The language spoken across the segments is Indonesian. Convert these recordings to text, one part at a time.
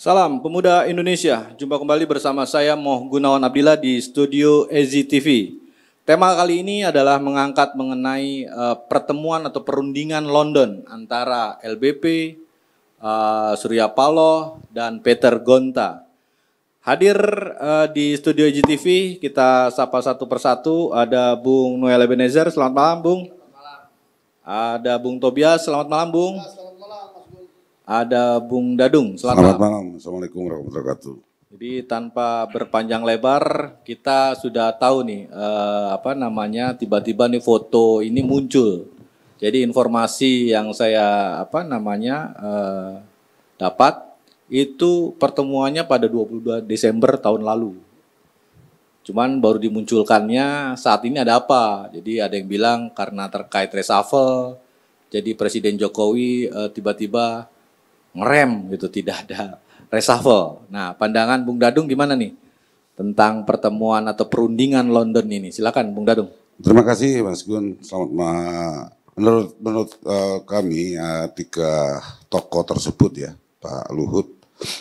Salam Pemuda Indonesia, jumpa kembali bersama saya Moh Gunawan Abdillah di studio EZI TV. Tema kali ini adalah mengangkat mengenai pertemuan atau perundingan London antara LBP, Surya Paloh, dan Peter Gonta. Hadir di studio EZI TV, kita sapa satu persatu, ada Bung Noel Ebenezer, selamat malam Bung. Ada Bung Tobias, selamat malam Bung. Ada Bung Dadung, selamat malam. Assalamualaikum warahmatullahi wabarakatuh. Jadi tanpa berpanjang lebar, kita sudah tahu nih, tiba-tiba nih foto ini muncul. Jadi informasi yang saya dapat itu pertemuannya pada 22 Desember tahun lalu. Cuman baru dimunculkannya saat ini ada apa? Jadi ada yang bilang karena terkait reshuffle, jadi Presiden Jokowi tiba-tiba ngerem gitu, tidak ada reshuffle. Nah, pandangan Bung Dadung gimana nih tentang pertemuan atau perundingan London ini? Silakan Bung Dadung. Terima kasih Mas Gun. Selamat malam. Menurut kami tiga tokoh tersebut ya, Pak Luhut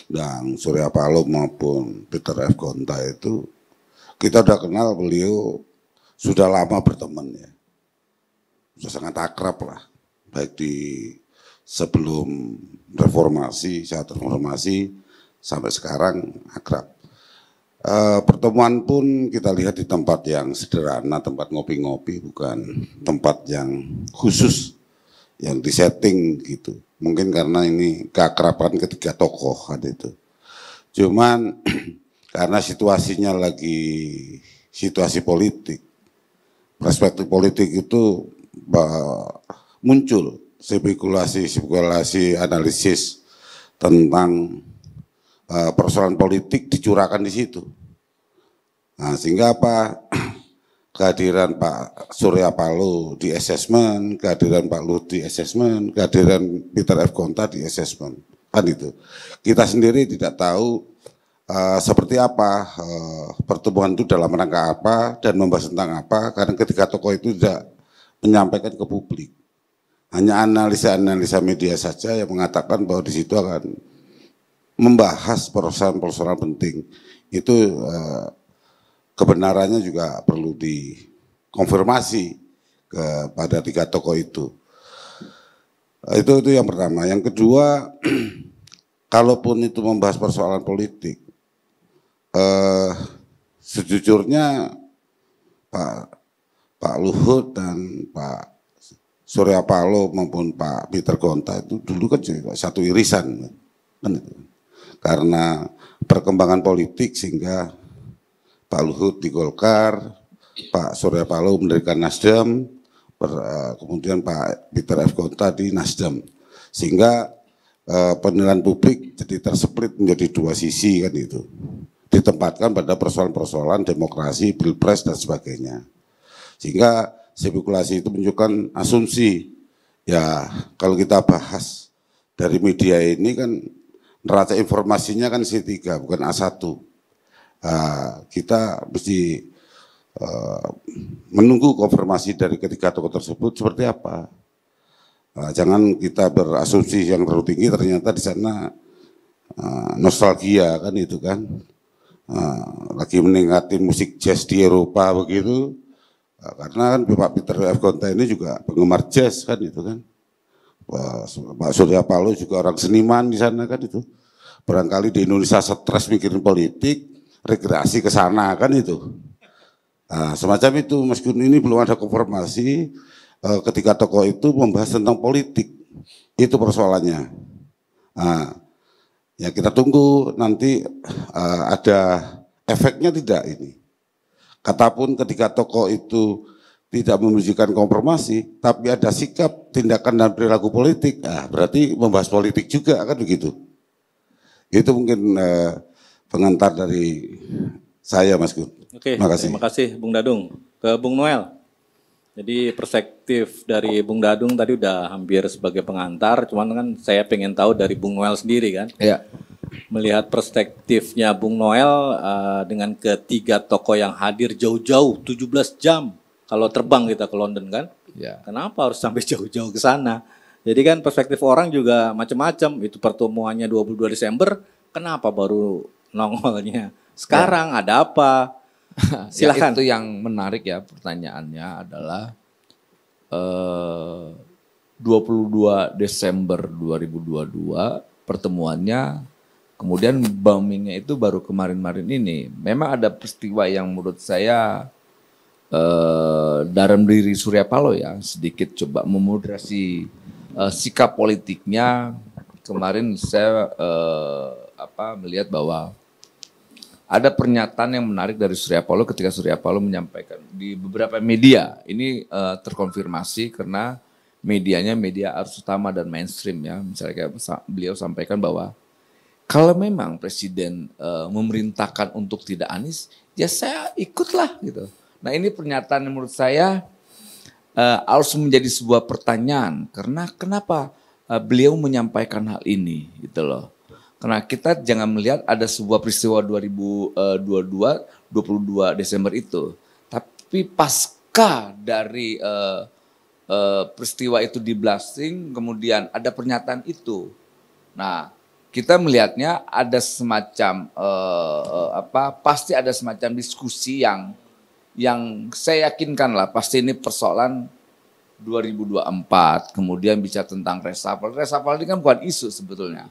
dan Surya Paloh maupun Peter F. Gonta itu kita udah kenal, beliau sudah lama berteman ya. Sudah sangat akrab lah, baik di sebelum reformasi, saat reformasi sampai sekarang akrab. Pertemuan pun kita lihat di tempat yang sederhana, tempat ngopi-ngopi, bukan tempat yang khusus yang disetting gitu. Mungkin karena ini keakraban ketiga tokoh kan itu. Cuman karena situasinya lagi situasi politik, perspektif politik itu muncul spekulasi, analisis tentang persoalan politik dicurahkan di situ. Nah, sehingga apa? Kehadiran Pak Surya Paloh di assessment, kehadiran Pak Luhut di assessment, kehadiran Peter F. Gonta di assessment, kan itu. Kita sendiri tidak tahu seperti apa pertemuan itu dalam rangka apa dan membahas tentang apa, karena ketiga tokoh itu tidak menyampaikan ke publik. Hanya analisa-analisa media saja yang mengatakan bahwa di situ akan membahas persoalan-persoalan penting. Itu kebenarannya juga perlu dikonfirmasi kepada tiga tokoh itu. Itu yang pertama. Yang kedua, kalaupun itu membahas persoalan politik, sejujurnya Pak Luhut dan Pak Surya Paloh maupun Pak Peter Gonta itu dulu kan juga satu irisan kan itu. Karena perkembangan politik sehingga Pak Luhut di Golkar, Pak Surya Paloh mendirikan Nasdem, kemudian Pak Peter F. Gonta di Nasdem. Sehingga penilaian publik jadi tersplit menjadi dua sisi kan itu. Ditempatkan pada persoalan-persoalan demokrasi, pilpres dan sebagainya. Sehingga spekulasi itu menunjukkan asumsi. Ya, kalau kita bahas dari media ini kan neraca informasinya kan C3 bukan A1. Kita mesti menunggu konfirmasi dari ketiga tokoh tersebut seperti apa. Jangan kita berasumsi yang terlalu tinggi, ternyata di sana nostalgia kan itu kan. Lagi meningkatin musik jazz di Eropa begitu. Karena kan Pak Peter F. Gonta ini juga penggemar jazz kan itu kan. Pak Surya Paloh juga orang seniman di sana kan itu. Barangkali di Indonesia stres mikirin politik, rekreasi ke sana kan itu. Semacam itu Mas Gun, ini belum ada konfirmasi ketika tokoh itu membahas tentang politik. Itu persoalannya. Ya kita tunggu nanti ada efeknya tidak ini. Katapun ketika tokoh itu tidak menunjukkan konfirmasi, tapi ada sikap, tindakan dan perilaku politik, berarti membahas politik juga, kan begitu. Itu mungkin pengantar dari saya, Mas Gun. Oke, terima kasih Bung Dadung. Ke Bung Noel. Jadi perspektif dari Bung Dadung tadi udah hampir sebagai pengantar, cuman kan saya pengen tahu dari Bung Noel sendiri kan. Iya. Melihat perspektifnya Bung Noel dengan ketiga tokoh yang hadir jauh-jauh 17 jam kalau terbang kita ke London kan. Ya. Kenapa harus sampai jauh-jauh ke sana? Jadi kan perspektif orang juga macam-macam. Itu pertemuannya 22 Desember, kenapa baru nongolnya sekarang? Ya. Ada apa? Silakan. Ya, itu yang menarik ya, pertanyaannya adalah 22 Desember 2022 pertemuannya, kemudian bombingnya itu baru kemarin-marin ini. Memang ada peristiwa yang menurut saya dalam diri Surya Paloh ya sedikit coba memoderasi sikap politiknya. Kemarin saya melihat bahwa ada pernyataan yang menarik dari Surya Paloh ketika Surya Paloh menyampaikan di beberapa media. Ini terkonfirmasi karena medianya media arus utama dan mainstream ya. Misalnya kayak beliau sampaikan bahwa kalau memang presiden memerintahkan untuk tidak Anies, ya saya ikutlah gitu. Nah ini pernyataan yang menurut saya harus menjadi sebuah pertanyaan. Karena kenapa beliau menyampaikan hal ini gitu loh. Karena kita jangan melihat ada sebuah peristiwa 2022, 22 Desember itu. Tapi pasca dari peristiwa itu di blasting, kemudian ada pernyataan itu. Nah kita melihatnya ada semacam pasti ada semacam diskusi yang saya yakinkan lah pasti ini persoalan 2024, kemudian bicara tentang reshuffle. Reshuffle ini kan bukan isu sebetulnya.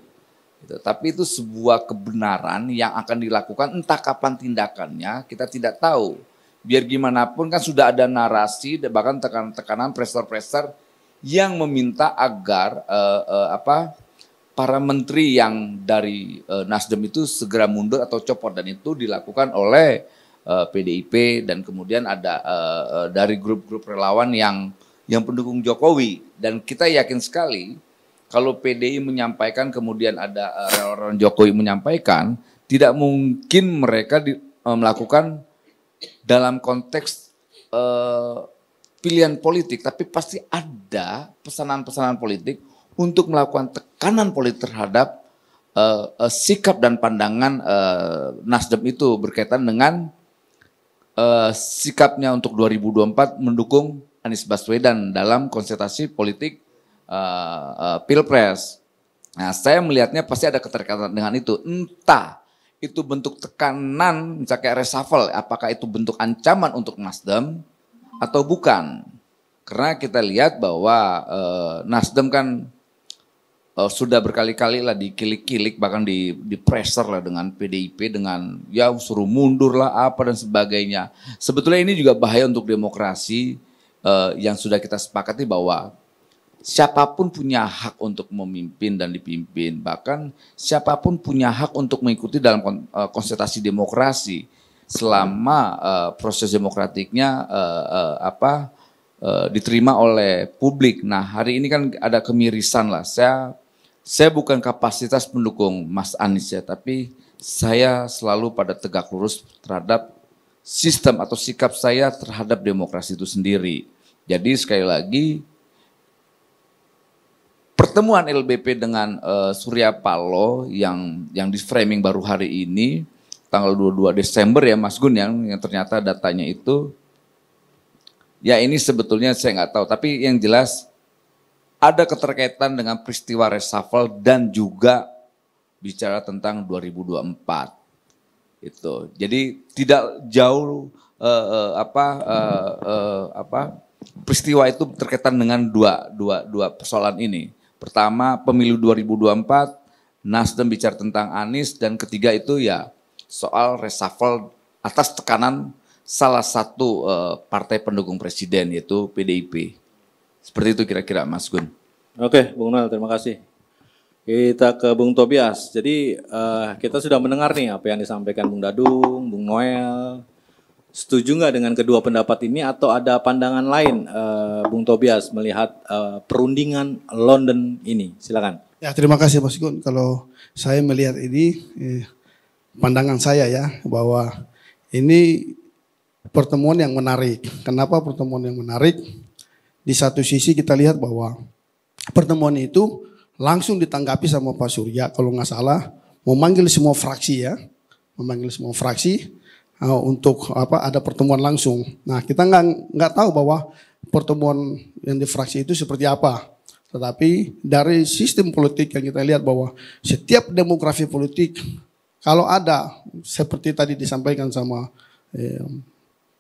Gitu. Tapi itu sebuah kebenaran yang akan dilakukan, entah kapan tindakannya kita tidak tahu. Biar gimana pun kan sudah ada narasi, bahkan tekanan pressure yang meminta agar para menteri yang dari Nasdem itu segera mundur atau copot, dan itu dilakukan oleh PDIP dan kemudian ada dari grup-grup relawan yang pendukung Jokowi. Dan kita yakin sekali kalau PDI menyampaikan kemudian ada relawan Jokowi menyampaikan, tidak mungkin mereka melakukan dalam konteks pilihan politik, tapi pasti ada pesanan-pesanan politik untuk melakukan tekanan politik terhadap sikap dan pandangan Nasdem itu berkaitan dengan sikapnya untuk 2024 mendukung Anies Baswedan dalam konsentrasi politik Pilpres. Nah, saya melihatnya pasti ada keterkaitan dengan itu. Entah itu bentuk tekanan, misalnya kayak reshuffle, apakah itu bentuk ancaman untuk Nasdem atau bukan? Karena kita lihat bahwa Nasdem kan sudah berkali-kali lah dikilik-kilik, bahkan di pressure lah dengan PDIP, dengan ya suruh mundur lah apa dan sebagainya. Sebetulnya ini juga bahaya untuk demokrasi yang sudah kita sepakati bahwa siapapun punya hak untuk memimpin dan dipimpin, bahkan siapapun punya hak untuk mengikuti dalam konsentrasi demokrasi selama proses demokratiknya diterima oleh publik. Nah hari ini kan ada kemirisan lah. Saya bukan kapasitas pendukung Mas Anies ya, tapi saya selalu pada tegak lurus terhadap sistem atau sikap saya terhadap demokrasi itu sendiri. Jadi sekali lagi, pertemuan LBP dengan Surya Paloh yang di framing baru hari ini, tanggal 22 Desember ya Mas Gun, yang ternyata datanya itu, ya ini sebetulnya saya nggak tahu, tapi yang jelas ada keterkaitan dengan peristiwa reshuffle dan juga bicara tentang 2024. Itu. Jadi tidak jauh peristiwa itu terkaitan dengan dua persoalan ini. Pertama, pemilu 2024, Nasdem bicara tentang Anies, dan ketiga itu ya soal reshuffle atas tekanan salah satu partai pendukung presiden yaitu PDIP. Seperti itu kira-kira Mas Gun. Oke, Bung Noel, terima kasih. Kita ke Bung Tobias. Jadi kita sudah mendengar nih apa yang disampaikan Bung Dadung, Bung Noel. Setuju nggak dengan kedua pendapat ini atau ada pandangan lain Bung Tobias melihat perundingan London ini? Silakan. Ya, terima kasih Mas Gun. Kalau saya melihat ini, pandangan saya ya, bahwa ini pertemuan yang menarik. Kenapa pertemuan yang menarik? Di satu sisi kita lihat bahwa pertemuan itu langsung ditanggapi sama Pak Surya, kalau nggak salah, memanggil semua fraksi ya, memanggil semua fraksi untuk ada pertemuan langsung. Nah, kita nggak tahu bahwa pertemuan yang di fraksi itu seperti apa. Tetapi dari sistem politik yang kita lihat bahwa setiap demografi politik kalau ada seperti tadi disampaikan sama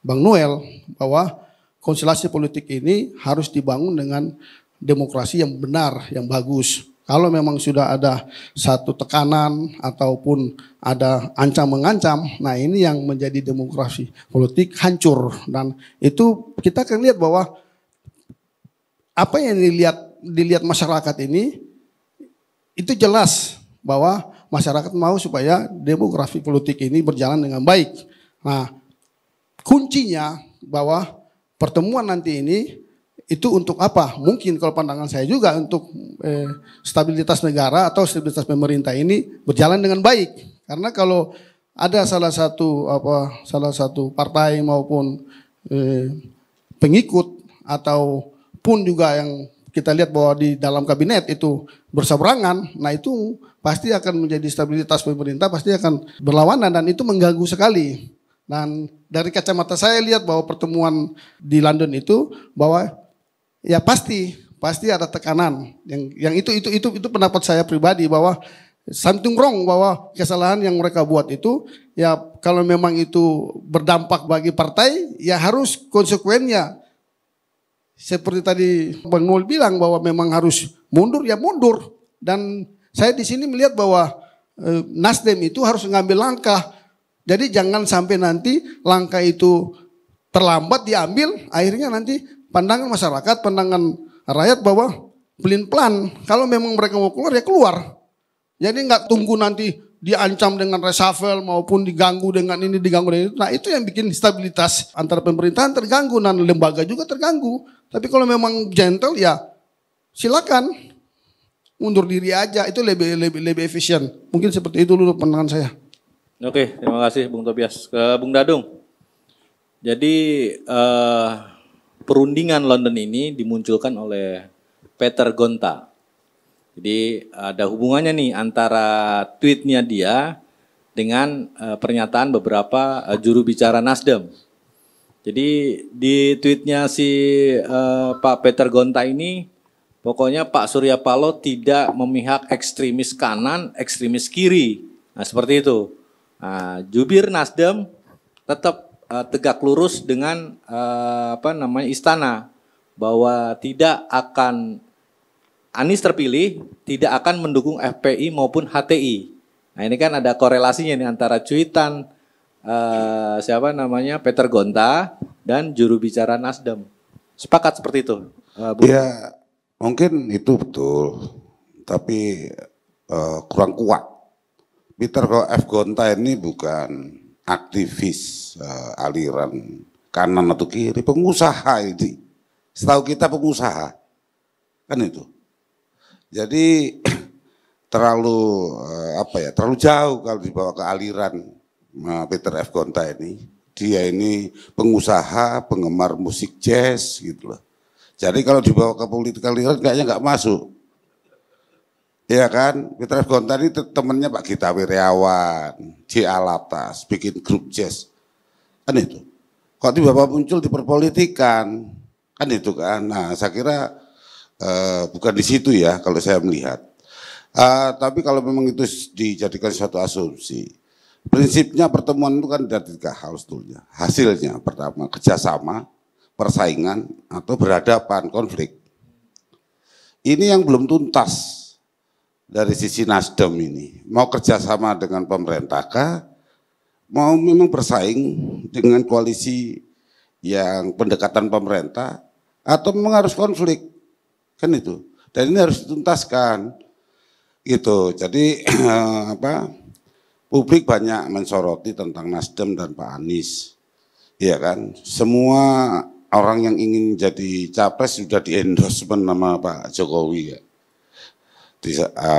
Bang Noel bahwa konstelasi politik ini harus dibangun dengan demokrasi yang benar, yang bagus. Kalau memang sudah ada satu tekanan ataupun ada ancam-mengancam, nah ini yang menjadi demokrasi politik hancur. Dan itu kita akan lihat bahwa apa yang dilihat masyarakat ini, itu jelas bahwa masyarakat mau supaya demografi politik ini berjalan dengan baik. Nah, kuncinya bahwa pertemuan nanti ini itu untuk apa? Mungkin kalau pandangan saya juga untuk stabilitas negara atau stabilitas pemerintah ini berjalan dengan baik. Karena kalau ada salah satu partai maupun pengikut ataupun juga yang kita lihat bahwa di dalam kabinet itu berseberangan, nah itu pasti akan menjadi stabilitas pemerintah, pasti akan berlawanan dan itu mengganggu sekali. Dan dari kacamata saya lihat bahwa pertemuan di London itu bahwa ya pasti ada tekanan yang itu pendapat saya pribadi bahwa something wrong, bahwa kesalahan yang mereka buat itu ya kalau memang itu berdampak bagi partai ya harus konsekuennya. Seperti tadi Bang Noel bilang bahwa memang harus mundur ya mundur, dan saya di sini melihat bahwa Nasdem itu harus mengambil langkah. Jadi jangan sampai nanti langkah itu terlambat diambil, akhirnya nanti pandangan masyarakat, pandangan rakyat bahwa pelin-pelan. Kalau memang mereka mau keluar ya keluar. Jadi nggak tunggu nanti diancam dengan reshuffle maupun diganggu dengan ini, diganggu dengan itu. Nah itu yang bikin stabilitas antara pemerintahan terganggu dan lembaga juga terganggu. Tapi kalau memang gentle ya silakan mundur diri aja, itu lebih efisien. Mungkin seperti itu dulu pandangan saya. Oke, terima kasih Bung Tobias. Ke Bung Dadung. Jadi perundingan London ini dimunculkan oleh Peter Gonta. Jadi ada hubungannya nih antara tweetnya dia dengan pernyataan beberapa juru bicara Nasdem. Jadi di tweetnya si Pak Peter Gonta ini, pokoknya Pak Surya Paloh tidak memihak ekstremis kanan, ekstremis kiri. Nah seperti itu. Nah, jubir Nasdem tetap tegak lurus dengan istana bahwa tidak akan Anies terpilih, tidak akan mendukung FPI maupun HTI. Nah ini kan ada korelasinya nih antara cuitan Peter Gonta dan juru bicara Nasdem. Sepakat seperti itu, Bu? Ya mungkin itu betul, tapi kurang kuat. Peter F. Gonta ini bukan aktivis aliran kanan atau kiri, pengusaha ini. Setahu kita pengusaha, kan itu. Jadi terlalu jauh kalau dibawa ke aliran Peter F. Gonta ini. Dia ini pengusaha, penggemar musik jazz gitu loh. Jadi kalau dibawa ke politik aliran kayaknya nggak masuk. Ya kan, Peter F. Gonta ini temannya Pak Gita Wirjawan, J. Alatas, bikin grup jazz. Kan itu. Kok tiba-tiba muncul di perpolitikan, kan itu kan. Nah saya kira bukan di situ ya kalau saya melihat. Tapi kalau memang itu dijadikan suatu asumsi, prinsipnya pertemuan itu kan ada 3 hal sebetulnya. Hasilnya pertama kerjasama, persaingan, atau berhadapan, konflik. Ini yang belum tuntas. Dari sisi Nasdem ini, mau kerjasama dengan pemerintah kah? mau memang bersaing dengan koalisi yang pendekatan pemerintah atau memang harus konflik, kan itu. Dan ini harus dituntaskan, gitu. Jadi publik banyak mensoroti tentang Nasdem dan Pak Anies, ya kan. Semua orang yang ingin jadi capres sudah di-endorsement nama Pak Jokowi ya.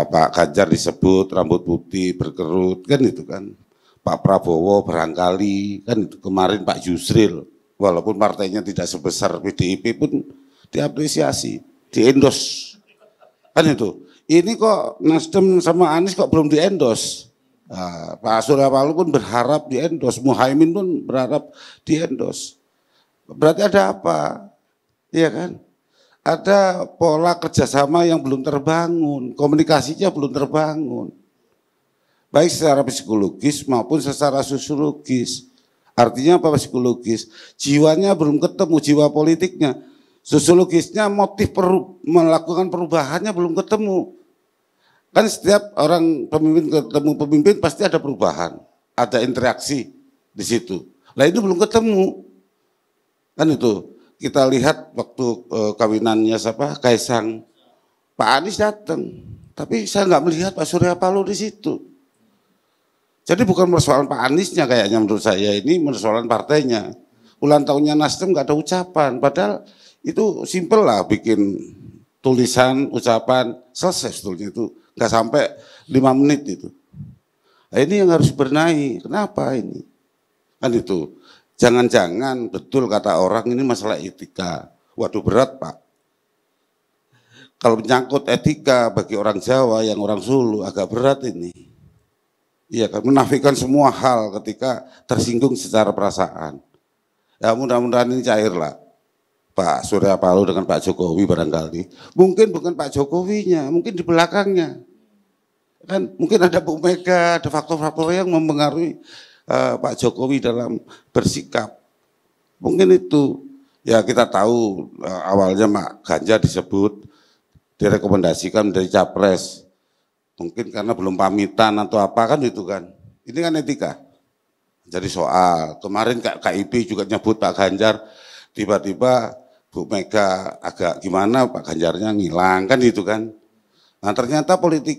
Pak Ganjar disebut rambut putih berkerut kan itu kan. Pak Prabowo barangkali kan itu. Kemarin Pak Yusril walaupun partainya tidak sebesar PDIP pun diapresiasi, di-endorse. Kan itu. Ini kok Nasdem sama Anies kok belum di-endorse. Nah, Pak Surya Paloh pun berharap di-endorse, Muhaimin pun berharap di-endorse. Berarti ada apa? Iya kan? Ada pola kerjasama yang belum terbangun, komunikasinya belum terbangun. Baik secara psikologis maupun secara sosiologis. Artinya apa psikologis? Jiwanya belum ketemu, jiwa politiknya. Sosiologisnya motif melakukan perubahannya belum ketemu. Kan setiap orang pemimpin ketemu pemimpin pasti ada perubahan, ada interaksi di situ. Lah ini belum ketemu. Kan itu, kita lihat waktu kawinannya siapa, Kaisang, Pak Anies datang, tapi saya nggak melihat Pak Surya Paloh di situ. Jadi bukan persoalan Pak Aniesnya kayaknya menurut saya, ini persoalan partainya. Ulang tahunnya Nasdem nggak ada ucapan, padahal itu simpel lah bikin tulisan, ucapan, selesai sebetulnya itu, nggak sampai 5 menit itu. Nah, ini yang harus benahi, kenapa ini? Kan itu. Jangan-jangan betul kata orang ini masalah etika. Waduh berat Pak. Kalau menyangkut etika bagi orang Jawa yang orang Sulu agak berat ini. Iya kan, menafikan semua hal ketika tersinggung secara perasaan. Ya mudah-mudahan ini cair lah. Pak Surya Paloh dengan Pak Jokowi barangkali. Mungkin bukan Pak Jokowinya, mungkin di belakangnya. Kan mungkin ada Bu Mega, ada faktor-faktor yang mempengaruhi Pak Jokowi dalam bersikap. Mungkin itu, ya kita tahu awalnya Pak Ganjar disebut, direkomendasikan dari capres. Mungkin karena belum pamitan atau apa kan itu kan. Ini kan etika. Jadi soal, kemarin KIP juga nyebut Pak Ganjar, tiba-tiba Bu Mega agak gimana Pak Ganjarnya ngilang kan itu kan. Nah ternyata politik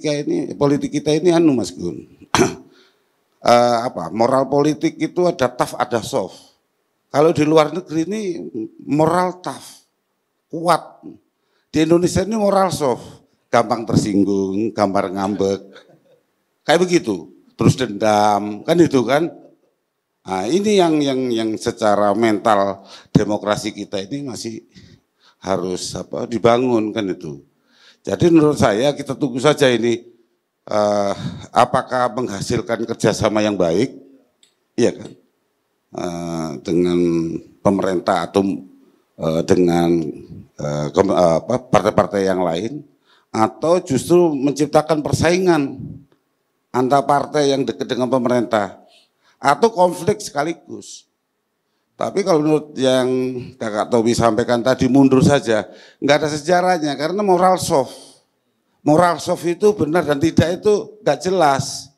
kita ini Mas Gun. Moral politik itu ada tough, ada soft. Kalau di luar negeri ini moral tough, kuat. Di Indonesia ini moral soft, gampang tersinggung, gampang ngambek. Kayak begitu, terus dendam, kan itu kan. Nah, ini yang secara mental demokrasi kita ini masih harus dibangun kan itu. Jadi menurut saya kita tunggu saja ini. Apakah menghasilkan kerjasama yang baik, iya kan, dengan pemerintah atau dengan partai-partai yang lain, atau justru menciptakan persaingan antar partai yang dekat dengan pemerintah, atau konflik sekaligus. Tapi kalau menurut yang Kakak Tobi sampaikan tadi mundur saja, nggak ada sejarahnya karena moral soft. Moral soft itu benar dan tidak itu nggak jelas.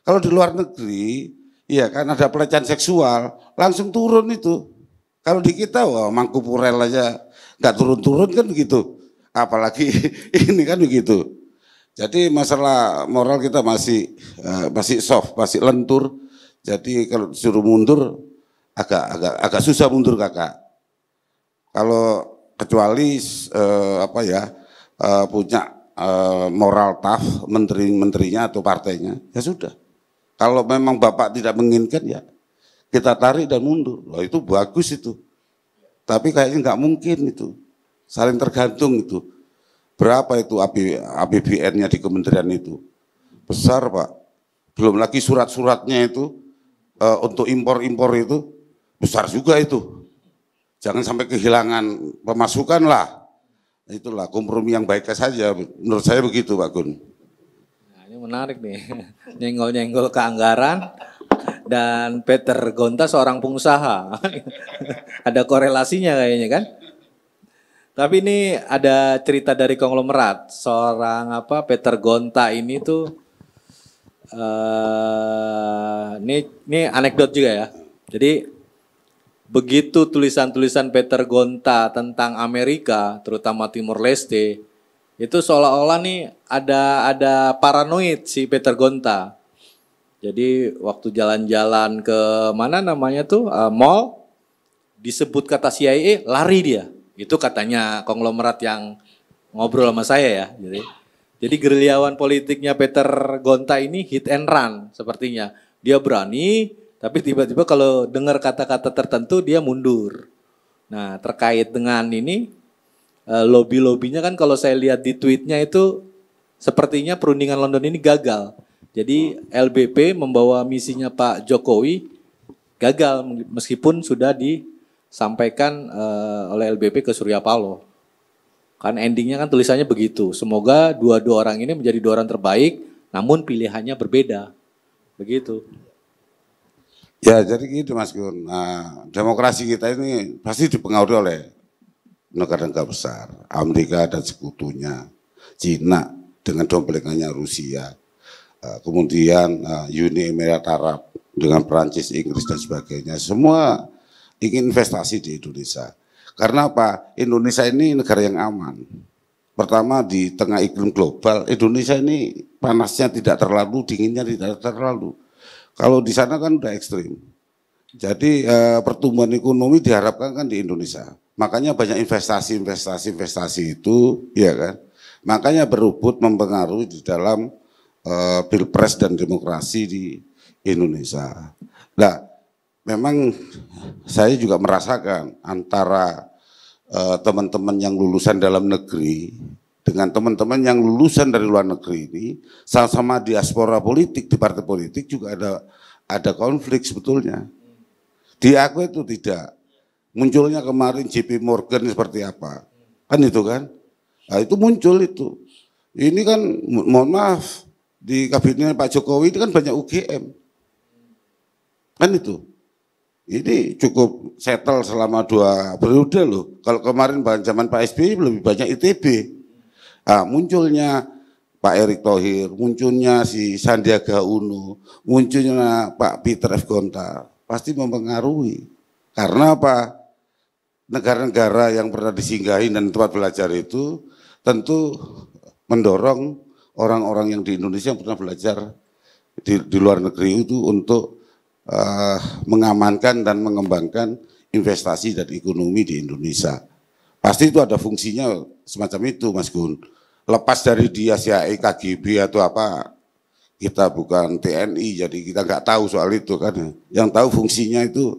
Kalau di luar negeri, ya kan ada pelecehan seksual, langsung turun itu. Kalau di kita, wah Mangkupurel aja nggak turun-turun kan begitu. Apalagi ini kan begitu. Jadi masalah moral kita masih soft, masih lentur. Jadi kalau disuruh mundur, agak susah mundur Kakak. Kalau kecuali punya moral tough menterinya atau partainya, ya sudah. Kalau memang Bapak tidak menginginkan ya kita tarik dan mundur. Loh itu bagus itu. Tapi kayaknya nggak mungkin itu. Saling tergantung itu. Berapa itu APBN-nya di kementerian itu? Besar Pak. Belum lagi surat-suratnya itu untuk impor-impor itu besar juga itu. Jangan sampai kehilangan pemasukan lah. Itulah kompromi yang baik saja, menurut saya begitu Pak Gun. Nah, ini menarik nih, nyenggol-nyenggol ke anggaran dan Peter Gonta seorang pengusaha. Ada korelasinya kayaknya kan. Tapi ini ada cerita dari konglomerat, seorang Peter Gonta ini tuh ini anekdot juga ya. Jadi begitu tulisan-tulisan Peter Gonta tentang Amerika, terutama Timor Leste, itu seolah-olah nih ada paranoid si Peter Gonta. Jadi waktu jalan-jalan ke mana namanya tuh mall, disebut kata CIA, lari dia. Itu katanya konglomerat yang ngobrol sama saya ya. Jadi gerilyawan politiknya Peter Gonta ini hit and run sepertinya. Dia berani, tapi tiba-tiba kalau dengar kata-kata tertentu dia mundur. Nah terkait dengan ini, lobby-lobbynya kan kalau saya lihat di tweetnya itu sepertinya perundingan London ini gagal. Jadi LBP membawa misinya Pak Jokowi gagal meskipun sudah disampaikan oleh LBP ke Surya Paloh. Kan endingnya kan tulisannya begitu. Semoga dua orang ini menjadi dua orang terbaik, namun pilihannya berbeda. Begitu. Ya jadi gitu Mas Gun. Nah, demokrasi kita ini pasti dipengaruhi oleh negara-negara besar. Amerika dan sekutunya. Cina dengan domplengannya Rusia. Kemudian Uni Emirat Arab dengan Perancis, Inggris dan sebagainya. Semua ingin investasi di Indonesia. Karena apa? Indonesia ini negara yang aman. Pertama di tengah iklim global, Indonesia ini panasnya tidak terlalu, dinginnya tidak terlalu. Kalau di sana kan udah ekstrim. Jadi pertumbuhan ekonomi diharapkan kan di Indonesia. Makanya banyak investasi itu, ya kan. Makanya berebut mempengaruhi di dalam pilpres dan demokrasi di Indonesia. Nah, memang saya juga merasakan antara teman-teman yang lulusan dalam negeri dengan teman-teman yang lulusan dari luar negeri ini sama-sama diaspora politik di partai politik juga ada konflik sebetulnya. Di aku itu tidak. Munculnya kemarin JP Morgan seperti apa? Kan itu kan? Nah, itu muncul itu. Ini kan mohon maaf di kabinet Pak Jokowi itu kan banyak UGM. Kan itu. Ini cukup settle selama 2 periode loh. Kalau kemarin zaman Pak SBY lebih banyak ITB. Nah, munculnya Pak Erick Thohir, munculnya si Sandiaga Uno, munculnya Pak Peter F. Gonta, pasti mempengaruhi. Karena apa? Negara-negara yang pernah disinggahi dan tempat belajar itu tentu mendorong orang-orang yang di Indonesia yang pernah belajar di luar negeri itu untuk mengamankan dan mengembangkan investasi dan ekonomi di Indonesia. Pasti itu ada fungsinya semacam itu Mas Gun. Lepas dari dia CIA, KGB atau apa, kita bukan TNI jadi kita nggak tahu soal itu kan. Yang tahu fungsinya itu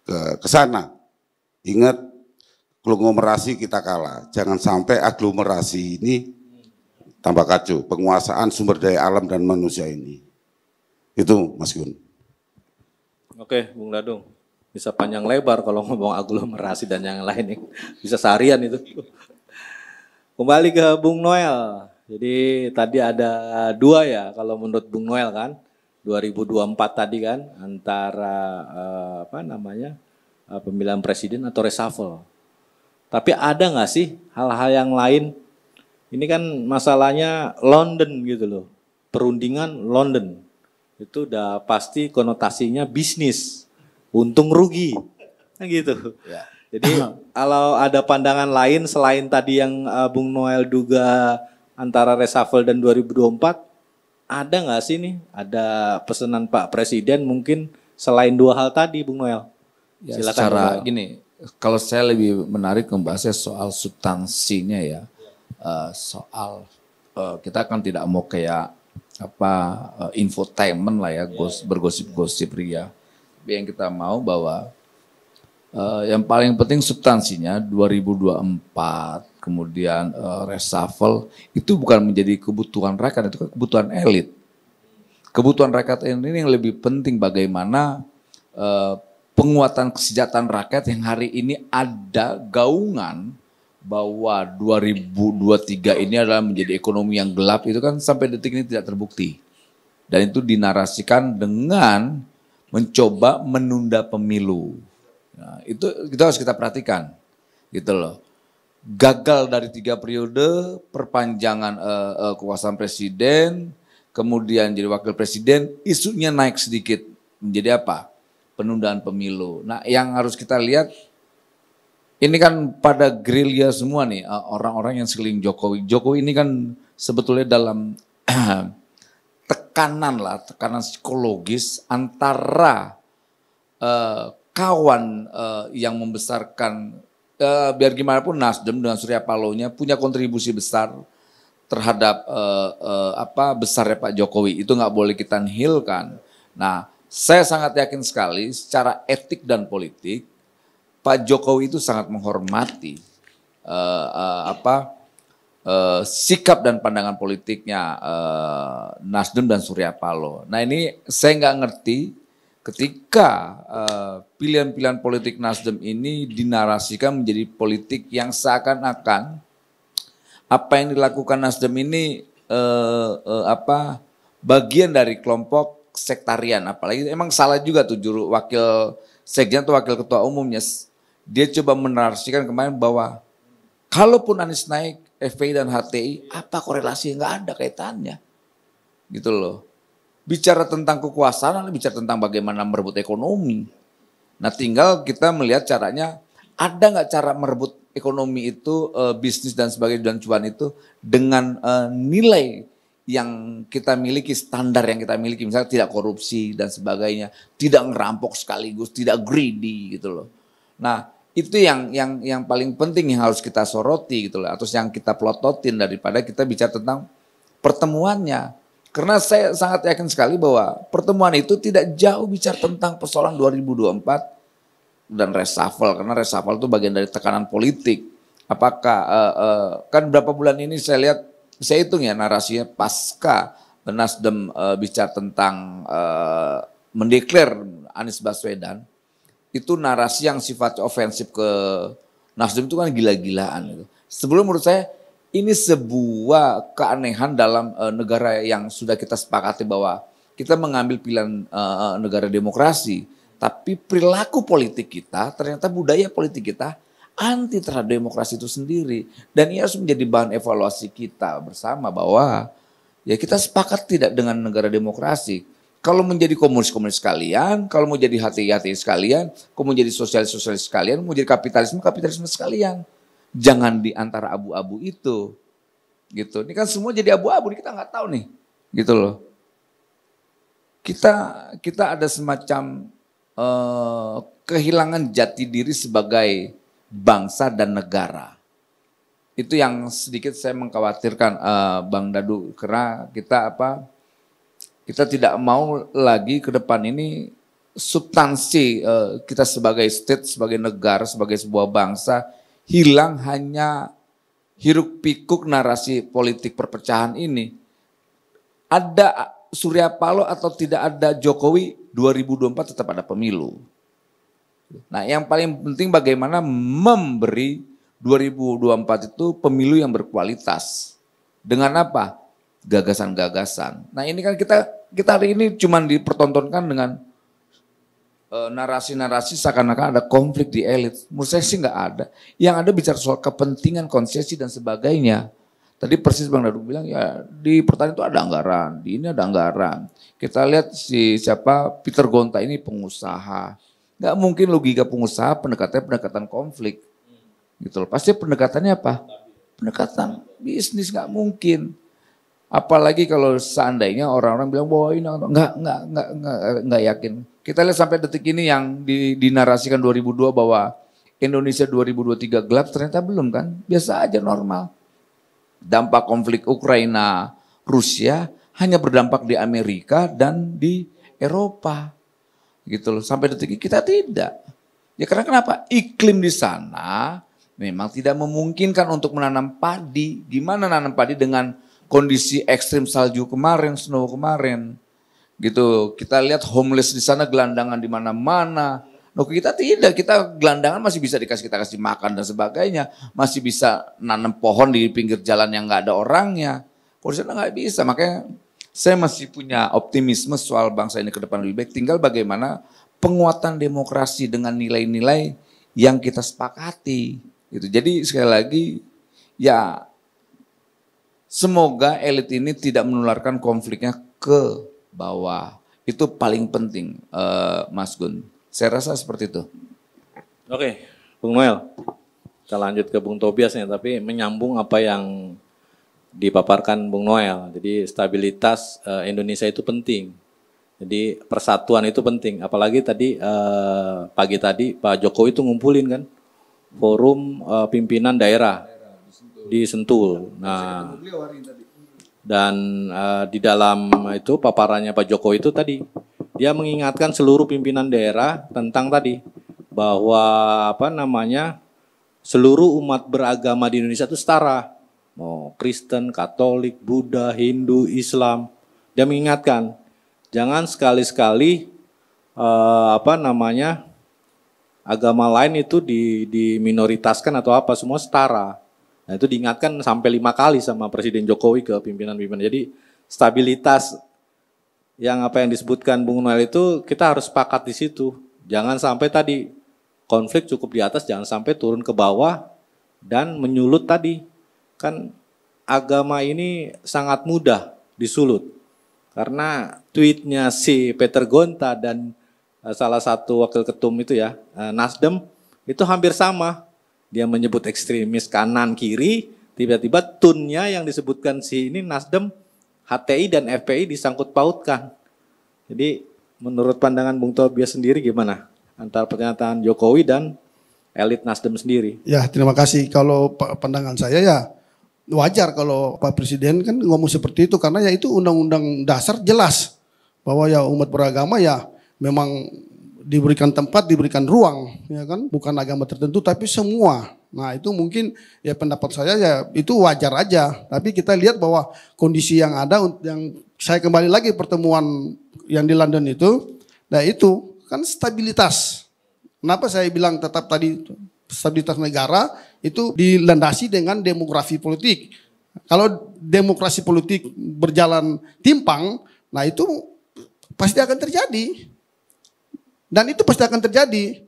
ke sana. Ingat konglomerasi kita kalah. Jangan sampai aglomerasi ini tambah kacau. Penguasaan sumber daya alam dan manusia ini. Itu Mas Gun. Oke, Bung Dadung. Bisa panjang lebar kalau ngomong aglomerasi dan yang lain. Bisa seharian itu. Kembali ke Bung Noel. Jadi tadi ada 2 ya kalau menurut Bung Noel kan. 2024 tadi kan antara pemilihan presiden atau reshuffle. Tapi ada nggak sih hal-hal yang lain? Ini kan masalahnya London gitu loh. Perundingan London. Itu udah pasti konotasinya bisnis, untung rugi, kan gitu. Ya. Jadi kalau ada pandangan lain selain tadi yang Bung Noel duga antara reshuffle dan 2024, ada nggak sih nih? Ada pesanan Pak Presiden mungkin selain 2 hal tadi, Bung Noel? Ya, secara gini, kalau saya lebih menarik membahasnya soal substansinya ya, soal kita kan tidak mau kayak infotainment lah ya, bergosip-gosip ria. Tapi yang kita mau bahwa yang paling penting substansinya 2024 kemudian reshuffle itu bukan menjadi kebutuhan rakyat, itu kebutuhan elit. Kebutuhan rakyat ini yang lebih penting bagaimana penguatan kesejahteraan rakyat yang hari ini ada gaungan bahwa 2023 ini adalah menjadi ekonomi yang gelap, itu kan sampai detik ini tidak terbukti. Dan itu dinarasikan dengan mencoba menunda pemilu. Nah, itu harus kita perhatikan. Gitu loh. Gagal dari 3 periode, perpanjangan kekuasaan presiden, kemudian jadi wakil presiden, isunya naik sedikit menjadi apa? Penundaan pemilu. Nah, yang harus kita lihat ini kan pada gerilya semua nih orang-orang yang sekeliling Jokowi. Jokowi ini kan sebetulnya dalam tekanan psikologis antara kawan yang membesarkan biar gimana pun Nasdem dengan Surya Paloh-nya punya kontribusi besar terhadap besarnya Pak Jokowi. Itu nggak boleh kita nihilkan. Nah, saya sangat yakin sekali secara etik dan politik Pak Jokowi itu sangat menghormati sikap dan pandangan politiknya Nasdem dan Surya Paloh. Nah, ini saya nggak ngerti ketika pilihan-pilihan politik Nasdem ini dinarasikan menjadi politik yang seakan-akan apa yang dilakukan Nasdem ini bagian dari kelompok sektarian. Apalagi emang salah juga tuh juru wakil sekjen atau wakil ketua umumnya. Dia coba menarasikan kemarin bahwa kalaupun Anies naik FPI dan HTI, apa korelasi? Nggak ada kaitannya. Gitu loh. Bicara tentang kekuasaan, bicara tentang bagaimana merebut ekonomi. Nah, tinggal kita melihat caranya, ada nggak cara merebut ekonomi itu, bisnis dan sebagainya, dan cuan itu dengan nilai yang kita miliki, standar yang kita miliki, misalnya tidak korupsi dan sebagainya, tidak ngerampok sekaligus, tidak greedy gitu loh. Nah, itu yang paling penting yang harus kita soroti gitu loh, atau yang kita plototin daripada kita bicara tentang pertemuannya. Karena saya sangat yakin sekali bahwa pertemuan itu tidak jauh bicara tentang persoalan 2024 dan reshuffle, karena reshuffle itu bagian dari tekanan politik. Apakah kan berapa bulan ini saya lihat, saya hitung ya narasinya pasca Nasdem bicara tentang mendeklar Anies Baswedan, itu narasi yang sifatnya ofensif ke Nasdem itu kan gila-gilaan. Gitu. Sebelum menurut saya ini sebuah keanehan dalam negara yang sudah kita sepakati bahwa kita mengambil pilihan negara demokrasi, tapi perilaku politik kita, ternyata budaya politik kita anti terhadap demokrasi itu sendiri. Dan ini harus menjadi bahan evaluasi kita bersama bahwa ya kita sepakat tidak dengan negara demokrasi. Kalau menjadi komunis-komunis sekalian, kalau mau jadi hati-hati sekalian, kalau mau jadi sosialis-sosialis sekalian, mau jadi kapitalisme sekalian. Jangan di antara abu-abu itu. Gitu. Ini kan semua jadi abu-abu, kita nggak tahu nih. Gitu loh. Kita ada semacam kehilangan jati diri sebagai bangsa dan negara. Itu yang sedikit saya mengkhawatirkan Bang Dadu, karena kita tidak mau lagi ke depan ini substansi kita sebagai state, sebagai negara, sebagai sebuah bangsa hilang hanya hiruk pikuk narasi politik perpecahan ini. Ada Surya Paloh atau tidak ada Jokowi, 2024 tetap ada pemilu. Nah, yang paling penting bagaimana memberi 2024 itu pemilu yang berkualitas. Dengan apa? Gagasan-gagasan. Nah, ini kan kita hari ini cuma dipertontonkan dengan narasi-narasi seakan-akan ada konflik di elit. Menurut saya sih nggak ada. Yang ada bicara soal kepentingan, konsesi dan sebagainya. Tadi persis Bang Dadu bilang ya di pertanian itu ada anggaran, di ini ada anggaran. Kita lihat Peter Gonta ini pengusaha. Nggak mungkin logika pengusaha pendekatan konflik. Gitu loh. Pasti pendekatannya apa? Pendekatan bisnis, nggak mungkin. Apalagi kalau seandainya orang-orang bilang bahwa ini nggak yakin. Kita lihat sampai detik ini yang dinarasikan 2002 bahwa Indonesia 2023 gelap, ternyata belum kan? Biasa aja normal. Dampak konflik Ukraina, Rusia hanya berdampak di Amerika dan di Eropa. Gitu loh. Sampai detik ini kita tidak. Ya karena kenapa? Iklim di sana memang tidak memungkinkan untuk menanam padi. Gimana nanam padi dengan kondisi ekstrim salju kemarin, snow kemarin, gitu. Kita lihat homeless di sana gelandangan di mana-mana. Nah, kita tidak, kita gelandangan masih bisa kita kasih makan dan sebagainya, masih bisa nanam pohon di pinggir jalan yang nggak ada orangnya. Kalau di sana nggak bisa, makanya saya masih punya optimisme soal bangsa ini ke depan lebih baik. Tinggal bagaimana penguatan demokrasi dengan nilai-nilai yang kita sepakati. Gitu. Jadi sekali lagi, ya. Semoga elit ini tidak menularkan konfliknya ke bawah. Itu paling penting, Mas Gun. Saya rasa seperti itu. Oke, Bung Noel. Kita lanjut ke Bung Tobias nih, tapi menyambung apa yang dipaparkan Bung Noel. Jadi stabilitas Indonesia itu penting. Jadi persatuan itu penting. Apalagi tadi pagi tadi Pak Jokowi itu ngumpulin kan forum pimpinan daerah di Sentul. Nah, dan di dalam itu paparannya Pak Jokowi itu tadi dia mengingatkan seluruh pimpinan daerah tentang tadi bahwa seluruh umat beragama di Indonesia itu setara. Mau Kristen, Katolik, Buddha, Hindu, Islam. Dia mengingatkan, jangan sekali-sekali agama lain itu diminoritaskan atau apa, semua setara. Nah itu diingatkan sampai 5 kali sama Presiden Jokowi ke pimpinan-pimpinan. Jadi stabilitas yang disebutkan Bung Noel itu kita harus sepakat di situ. Jangan sampai tadi konflik cukup di atas, jangan sampai turun ke bawah dan menyulut tadi. Kan agama ini sangat mudah disulut. Karena tweetnya si Peter Gonta dan salah satu wakil ketum itu ya, Nasdem, itu hampir sama. Dia menyebut ekstremis kanan kiri, tiba-tiba tunnya yang disebutkan si ini Nasdem, HTI dan FPI disangkut pautkan. Jadi menurut pandangan Bung Tobias sendiri gimana? Antara pernyataan Jokowi dan elit Nasdem sendiri. Ya, terima kasih. Kalau pandangan saya ya wajar kalau Pak Presiden kan ngomong seperti itu karena ya itu undang-undang dasar jelas bahwa ya umat beragama ya memang diberikan tempat, diberikan ruang, ya kan, bukan agama tertentu tapi semua. Nah itu mungkin ya pendapat saya ya itu wajar aja. Tapi kita lihat bahwa kondisi yang ada, yang saya kembali lagi pertemuan yang di London itu, nah itu kan stabilitas. Kenapa saya bilang tetap tadi stabilitas negara itu dilandasi dengan demografi politik. Kalau demokrasi politik berjalan timpang, nah itu pasti akan terjadi. Dan itu pasti akan terjadi.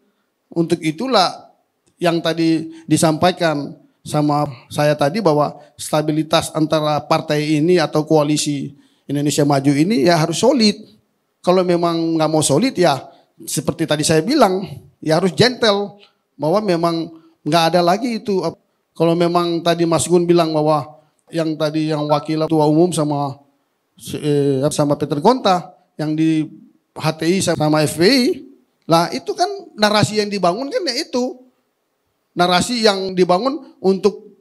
Untuk itulah yang tadi disampaikan sama saya tadi bahwa stabilitas antara partai ini atau koalisi Indonesia Maju ini ya harus solid. Kalau memang nggak mau solid ya seperti tadi saya bilang ya harus gentle. Bahwa memang nggak ada lagi itu. Kalau memang tadi Mas Gun bilang bahwa yang tadi yang wakil ketua umum sama Peter Gonta yang di HTI sama FPI, lah itu kan narasi yang dibangun kan ya itu narasi yang dibangun untuk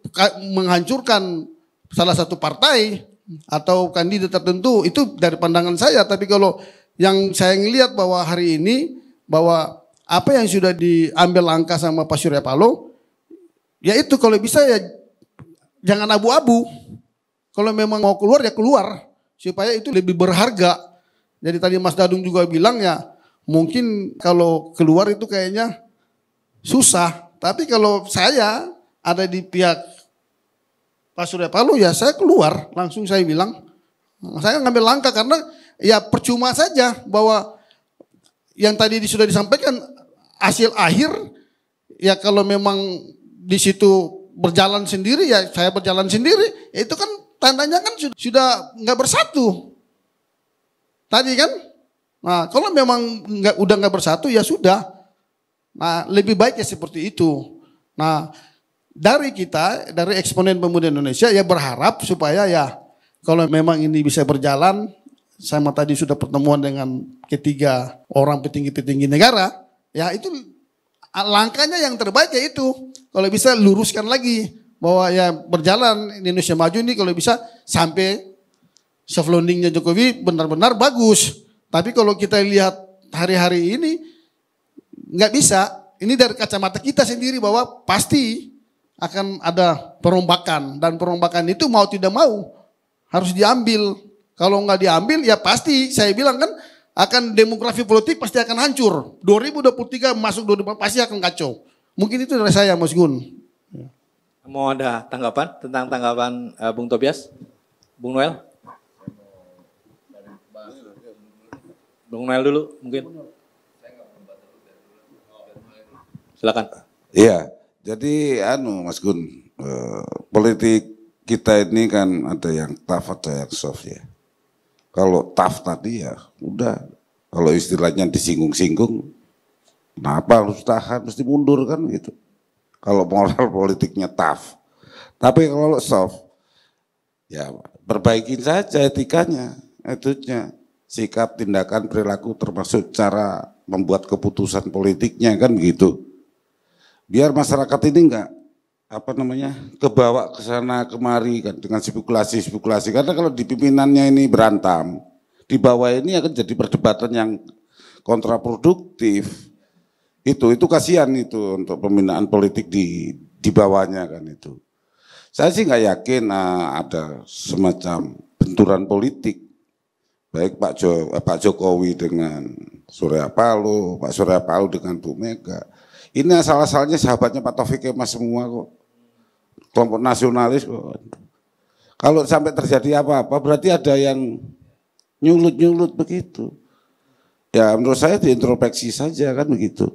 menghancurkan salah satu partai atau kandidat tertentu itu dari pandangan saya. Tapi kalau yang saya ngelihat bahwa hari ini bahwa apa yang sudah diambil langkah sama Pak Surya Paloh, ya itu kalau bisa ya jangan abu-abu. Kalau memang mau keluar ya keluar, supaya itu lebih berharga. Jadi tadi Mas Dadung juga bilang ya, mungkin kalau keluar itu kayaknya susah. Tapi kalau saya ada di pihak Pak Surya Paloh ya saya keluar, langsung saya bilang. Saya ngambil langkah karena ya percuma saja bahwa yang tadi sudah disampaikan hasil akhir ya kalau memang di situ berjalan sendiri ya saya berjalan sendiri ya itu kan tandanya kan sudah nggak bersatu tadi kan. Nah kalau memang udah nggak bersatu ya sudah. Nah lebih baik ya seperti itu. Nah dari kita dari eksponen pemuda Indonesia ya berharap supaya ya kalau memang ini bisa berjalan. Sama tadi sudah pertemuan dengan ketiga orang petinggi-petinggi negara, ya itu langkahnya yang terbaik ya itu. Kalau bisa luruskan lagi bahwa ya berjalan Indonesia Maju ini kalau bisa sampai soft landingnya Jokowi benar-benar bagus. Tapi kalau kita lihat hari-hari ini nggak bisa. Ini dari kacamata kita sendiri bahwa pasti akan ada perombakan dan perombakan itu mau tidak mau harus diambil. Kalau nggak diambil ya pasti saya bilang kan akan demografi politik pasti akan hancur. 2023 masuk 2024 pasti akan kacau. Mungkin itu dari saya Mas Gun. Mau ada tanggapan tentang tanggapan Bung Tobias? Bung Noel? Bung Noel dulu mungkin. Silakan. Iya, jadi Mas Gun, politik kita ini kan ada yang tough, ada yang soft ya. Kalau tough tadi ya udah, kalau istilahnya disinggung-singgung, kenapa harus tahan, mesti mundur kan gitu. Kalau moral politiknya tough. Tapi kalau soft, ya perbaikin saja etikanya, attitude-nya, sikap, tindakan, perilaku, termasuk cara membuat keputusan politiknya kan begitu. Biar masyarakat ini enggak kebawa ke sana kemari kan dengan spekulasi. Karena kalau di pimpinannya ini berantam, di bawah ini akan jadi perdebatan yang kontraproduktif. Itu kasihan itu untuk pembinaan politik di bawahnya kan itu. Saya sih nggak yakin ada semacam benturan politik, baik Pak Jokowi dengan Surya Paloh, Pak Surya Paloh dengan Bu Mega. Ini asal-asalnya sahabatnya Pak Taufik Kemas semua kok, kelompok nasionalis kok. Kalau sampai terjadi apa-apa berarti ada yang nyulut begitu. Ya menurut saya diintrospeksi saja kan begitu.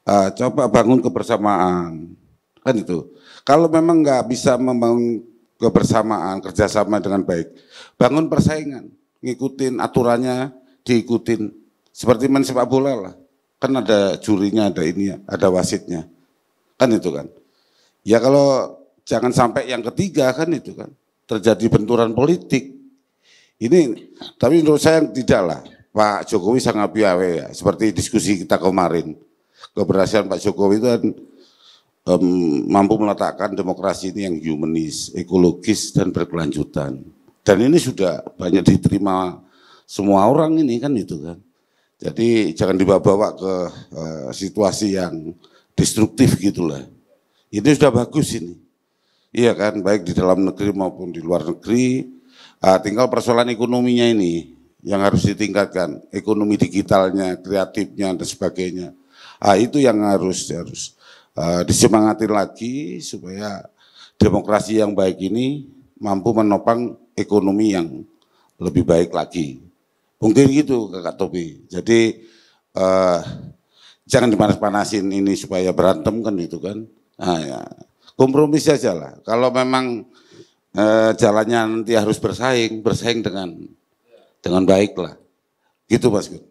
Coba bangun kebersamaan kan itu. Kalau memang nggak bisa membangun kebersamaan, kerjasama dengan baik, bangun persaingan, ngikutin aturannya, diikutin. Seperti main sepak bola lah, kan ada jurinya, ada ini, ada wasitnya, kan itu kan. Ya kalau jangan sampai yang ketiga kan itu kan, terjadi benturan politik. Ini, tapi menurut saya tidak lah, Pak Jokowi sangat piawe ya, seperti diskusi kita kemarin. Keberhasilan Pak Jokowi itu kan mampu meletakkan demokrasi ini yang humanis, ekologis dan berkelanjutan. Dan ini sudah banyak diterima semua orang ini kan itu kan. Jadi jangan dibawa-bawa ke situasi yang destruktif gitulah. Ini sudah bagus ini. Iya kan, baik di dalam negeri maupun di luar negeri. Tinggal persoalan ekonominya ini yang harus ditingkatkan. Ekonomi digitalnya, kreatifnya dan sebagainya. Itu yang harus disemangati lagi supaya demokrasi yang baik ini mampu menopang ekonomi yang lebih baik lagi. Mungkin gitu Kak Topi. Jadi jangan dipanas-panasin ini supaya berantem kan itu kan. Ya. Kompromi saja lah. Kalau memang jalannya nanti harus bersaing dengan baik lah. Gitu Mas Gun.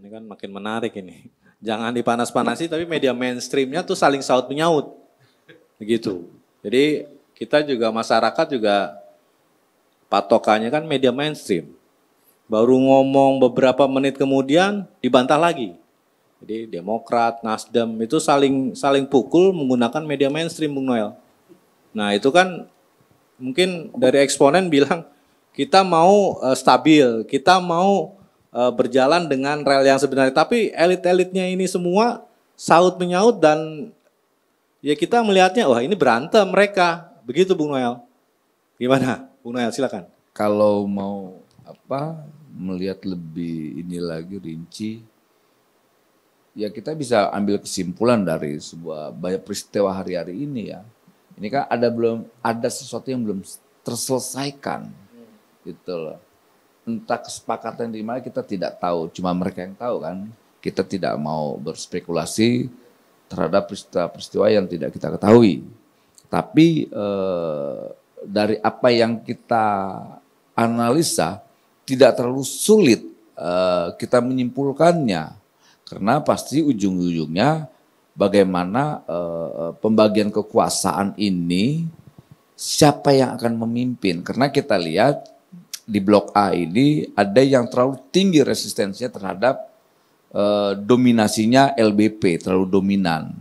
Ini kan makin menarik ini. Jangan dipanas-panasi tapi media mainstreamnya tuh saling saut menyaut. Begitu. Jadi kita juga masyarakat juga patokannya kan media mainstream. Baru ngomong beberapa menit kemudian dibantah lagi. Jadi Demokrat, Nasdem itu saling pukul menggunakan media mainstream Bung Noel. Nah itu kan mungkin dari eksponen bilang kita mau stabil, kita mau berjalan dengan rel yang sebenarnya. Tapi elit-elitnya ini semua saut menyaut dan ya kita melihatnya wah ini berantem mereka. Begitu Bung Noel. Gimana Bung Noel silakan. Kalau mau melihat lebih ini lagi rinci, ya kita bisa ambil kesimpulan dari sebuah banyak peristiwa hari-hari ini ya. Ini kan ada sesuatu yang belum terselesaikan, gitu loh. Entah kesepakatan di mana kita tidak tahu, cuma mereka yang tahu kan. Kita tidak mau berspekulasi terhadap peristiwa-peristiwa yang tidak kita ketahui. Tapi dari apa yang kita analisa, tidak terlalu sulit kita menyimpulkannya. Karena pasti ujung-ujungnya bagaimana pembagian kekuasaan ini, siapa yang akan memimpin. Karena kita lihat di blok A ini ada yang terlalu tinggi resistensinya terhadap dominasinya LBP, terlalu dominan.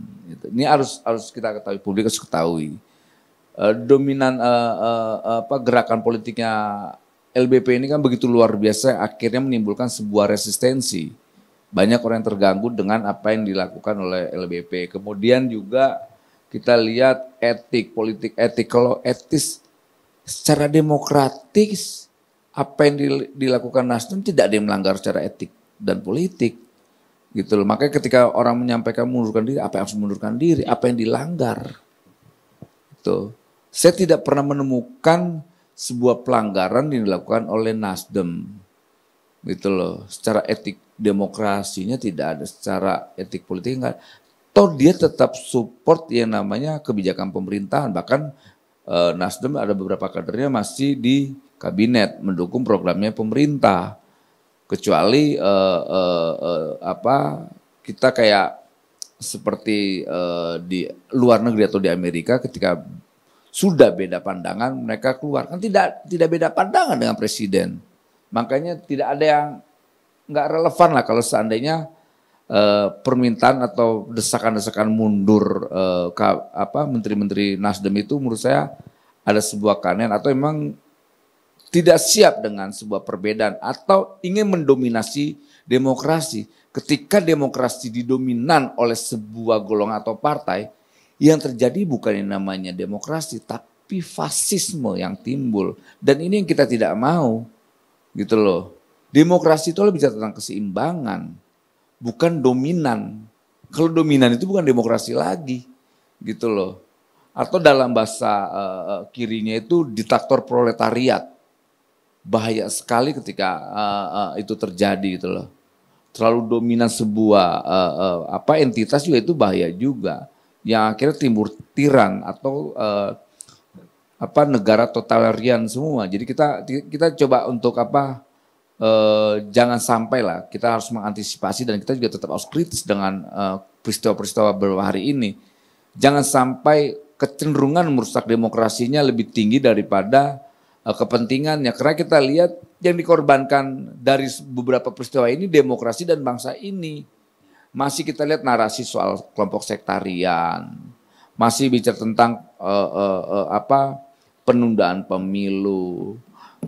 Ini harus kita ketahui, publik harus ketahui. Dominan gerakan politiknya LBP ini kan begitu luar biasa, akhirnya menimbulkan sebuah resistensi. Banyak orang yang terganggu dengan apa yang dilakukan oleh LBP. Kemudian juga kita lihat politik etik. Kalau etis secara demokratis, apa yang dilakukan Nasdem tidak ada yang melanggar secara etik dan politik. Gitu loh. Makanya ketika orang menyampaikan mengundurkan diri, apa yang harus mengundurkan diri, apa yang dilanggar. Gitu. Saya tidak pernah menemukan sebuah pelanggaran yang dilakukan oleh Nasdem. Gitu loh. Secara etik demokrasinya tidak ada, secara etik politik enggak. Toh dia tetap support yang namanya kebijakan pemerintahan. Bahkan Nasdem ada beberapa kadernya masih di kabinet, mendukung programnya pemerintah. Kecuali kita kayak seperti di luar negeri atau di Amerika ketika sudah beda pandangan mereka keluar. Kan tidak beda pandangan dengan presiden. Makanya tidak ada yang nggak relevan lah kalau seandainya permintaan atau desakan-desakan mundur menteri-menteri Nasdem itu menurut saya ada sebuah keanehan atau memang tidak siap dengan sebuah perbedaan atau ingin mendominasi demokrasi. Ketika demokrasi didominan oleh sebuah golongan atau partai, yang terjadi bukan yang namanya demokrasi, tapi fasisme yang timbul. Dan ini yang kita tidak mau, gitu loh. Demokrasi itu lebih bicara tentang keseimbangan, bukan dominan. Kalau dominan itu bukan demokrasi lagi, gitu loh. Atau dalam bahasa kirinya itu diktator proletariat. Bahaya sekali ketika itu terjadi, gitu loh. Terlalu dominan sebuah entitas juga itu bahaya juga. Yang akhirnya timbul tiran atau negara totalitarian semua. Jadi kita coba untuk jangan sampai lah, kita harus mengantisipasi dan kita juga tetap harus kritis dengan peristiwa-peristiwa beberapa hari ini. Jangan sampai kecenderungan merusak demokrasinya lebih tinggi daripada kepentingannya. Karena kita lihat yang dikorbankan dari beberapa peristiwa ini demokrasi dan bangsa ini. Masih kita lihat narasi soal kelompok sektarian, masih bicara tentang penundaan pemilu,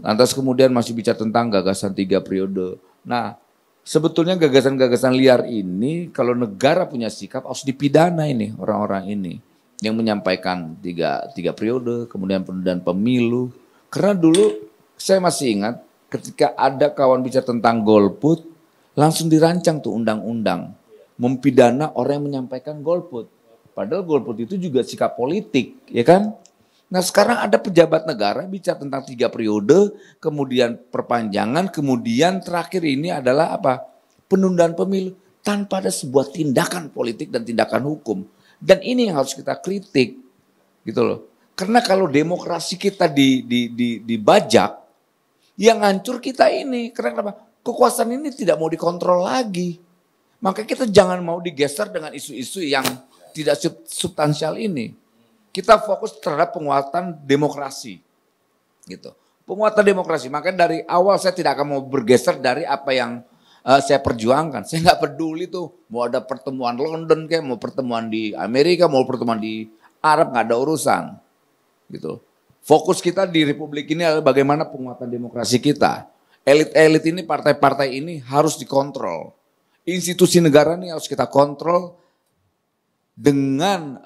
lantas kemudian masih bicara tentang gagasan 3 periode. Nah, sebetulnya gagasan-gagasan liar ini kalau negara punya sikap harus dipidana ini orang-orang ini yang menyampaikan tiga periode, kemudian penundaan pemilu. Karena dulu saya masih ingat ketika ada kawan bicara tentang golput, langsung dirancang tuh undang-undang. Mempidana orang yang menyampaikan golput. Padahal golput itu juga sikap politik, ya kan? Nah sekarang ada pejabat negara bicara tentang 3 periode, kemudian perpanjangan, kemudian terakhir ini adalah penundaan pemilu tanpa ada sebuah tindakan politik dan tindakan hukum. Dan ini yang harus kita kritik, gitu loh. Karena kalau demokrasi kita dibajak, yang hancur kita ini. Kenapa? Kekuasaan ini tidak mau dikontrol lagi. Maka kita jangan mau digeser dengan isu-isu yang tidak substansial ini. Kita fokus terhadap penguatan demokrasi. Gitu. Penguatan demokrasi. Makanya dari awal saya tidak akan mau bergeser dari apa yang saya perjuangkan. Saya nggak peduli tuh mau ada pertemuan London kayak mau pertemuan di Amerika, mau pertemuan di Arab, nggak ada urusan. Gitu. Fokus kita di Republik ini adalah bagaimana penguatan demokrasi kita. Elit-elit ini, partai-partai ini harus dikontrol. Institusi negara ini harus kita kontrol dengan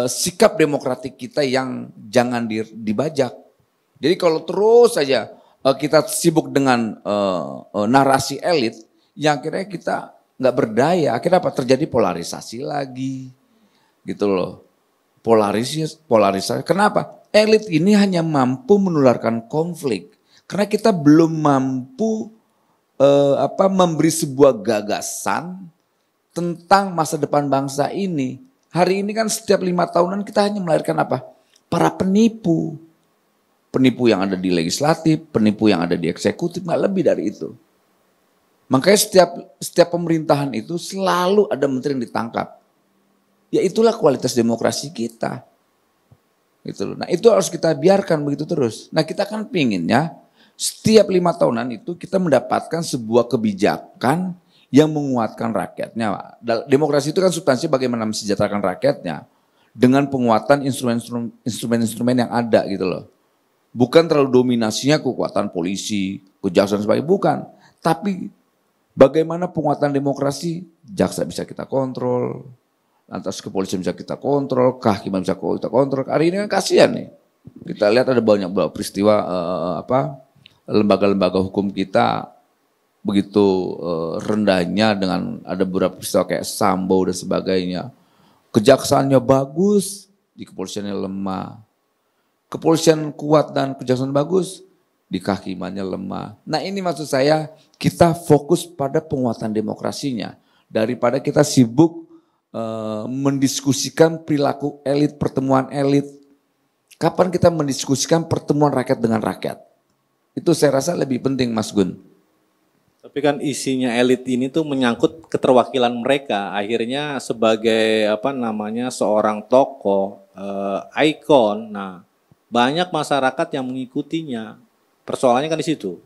sikap demokratik kita yang jangan dibajak. Jadi kalau terus saja kita sibuk dengan narasi elit, yang akhirnya kita nggak berdaya, akhirnya terjadi polarisasi lagi, gitu loh. Polarisasi. Kenapa? Elit ini hanya mampu menularkan konflik karena kita belum mampu memberi sebuah gagasan tentang masa depan bangsa ini. Hari ini kan setiap 5 tahunan kita hanya melahirkan para penipu. Penipu yang ada di legislatif, penipu yang ada di eksekutif, nggak lebih dari itu. Makanya setiap pemerintahan itu selalu ada menteri yang ditangkap. Ya itulah kualitas demokrasi kita. Gitu loh. Nah itu harus kita biarkan begitu terus. Nah kita kan pinginnya setiap 5 tahunan itu kita mendapatkan sebuah kebijakan yang menguatkan rakyatnya. Demokrasi itu kan substansi bagaimana mensejahterakan rakyatnya dengan penguatan instrumen-instrumen yang ada gitu loh. Bukan terlalu dominasinya kekuatan polisi, kejaksaan sebagainya, bukan. Tapi bagaimana penguatan demokrasi, jaksa bisa kita kontrol, lantas kepolisian bisa kita kontrol, kehakiman bisa kita kontrol. Hari ini kan kasihan nih. Kita lihat ada banyak peristiwa lembaga-lembaga hukum kita begitu rendahnya dengan ada beberapa peristiwa kayak Sambo dan sebagainya. Kejaksaannya bagus, di kepolisiannya lemah. Kepolisian kuat dan kejaksaan bagus, di kehakimannya lemah. Nah ini maksud saya kita fokus pada penguatan demokrasinya. Daripada kita sibuk mendiskusikan perilaku elit, pertemuan elit. Kapan kita mendiskusikan pertemuan rakyat dengan rakyat? Itu saya rasa lebih penting, Mas Gun. Tapi kan isinya elit ini tuh menyangkut keterwakilan mereka. Akhirnya sebagai seorang tokoh, ikon. Nah, banyak masyarakat yang mengikutinya. Persoalannya kan di situ.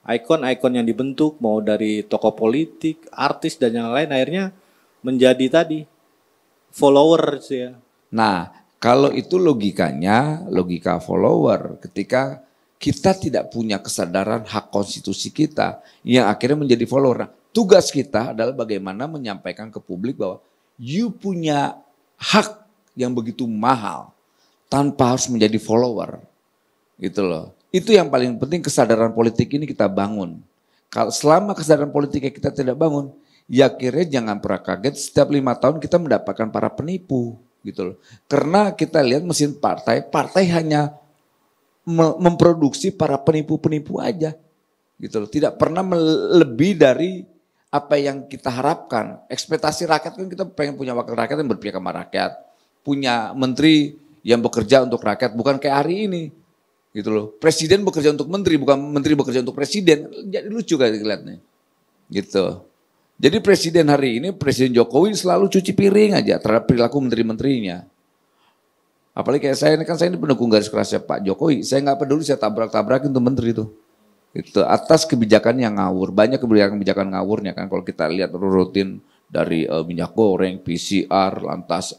Ikon-ikon yang dibentuk mau dari tokoh politik, artis dan yang lain akhirnya menjadi tadi followers ya. Nah, kalau itu logikanya, logika follower ketika kita tidak punya kesadaran hak konstitusi kita yang akhirnya menjadi follower. Nah, tugas kita adalah bagaimana menyampaikan ke publik bahwa you punya hak yang begitu mahal tanpa harus menjadi follower. Gitu loh. Itu yang paling penting, kesadaran politik ini kita bangun. Kalau selama kesadaran politiknya kita tidak bangun, ya akhirnya jangan pernah kaget setiap 5 tahun kita mendapatkan para penipu. Gitu loh. Karena kita lihat mesin partai hanya memproduksi para penipu-penipu aja. Gitu loh. Tidak pernah lebih dari apa yang kita harapkan. Ekspektasi rakyat kan kita pengen punya wakil rakyat yang berpihak sama rakyat. Punya menteri yang bekerja untuk rakyat, bukan kayak hari ini. Gitu loh. Presiden bekerja untuk menteri, bukan menteri bekerja untuk presiden. Jadi lucu kan kelihatannya. Gitu. Jadi presiden hari ini, Presiden Jokowi selalu cuci piring aja terhadap perilaku menteri-menterinya. Apalagi kayak saya ini pendukung garis kerasnya Pak Jokowi. Saya nggak peduli, saya tabrak-tabrakin tuh menteri itu. Itu atas kebijakan yang ngawur. Banyak kebijakan ngawurnya kan kalau kita lihat rutin dari minyak goreng, PCR, lantas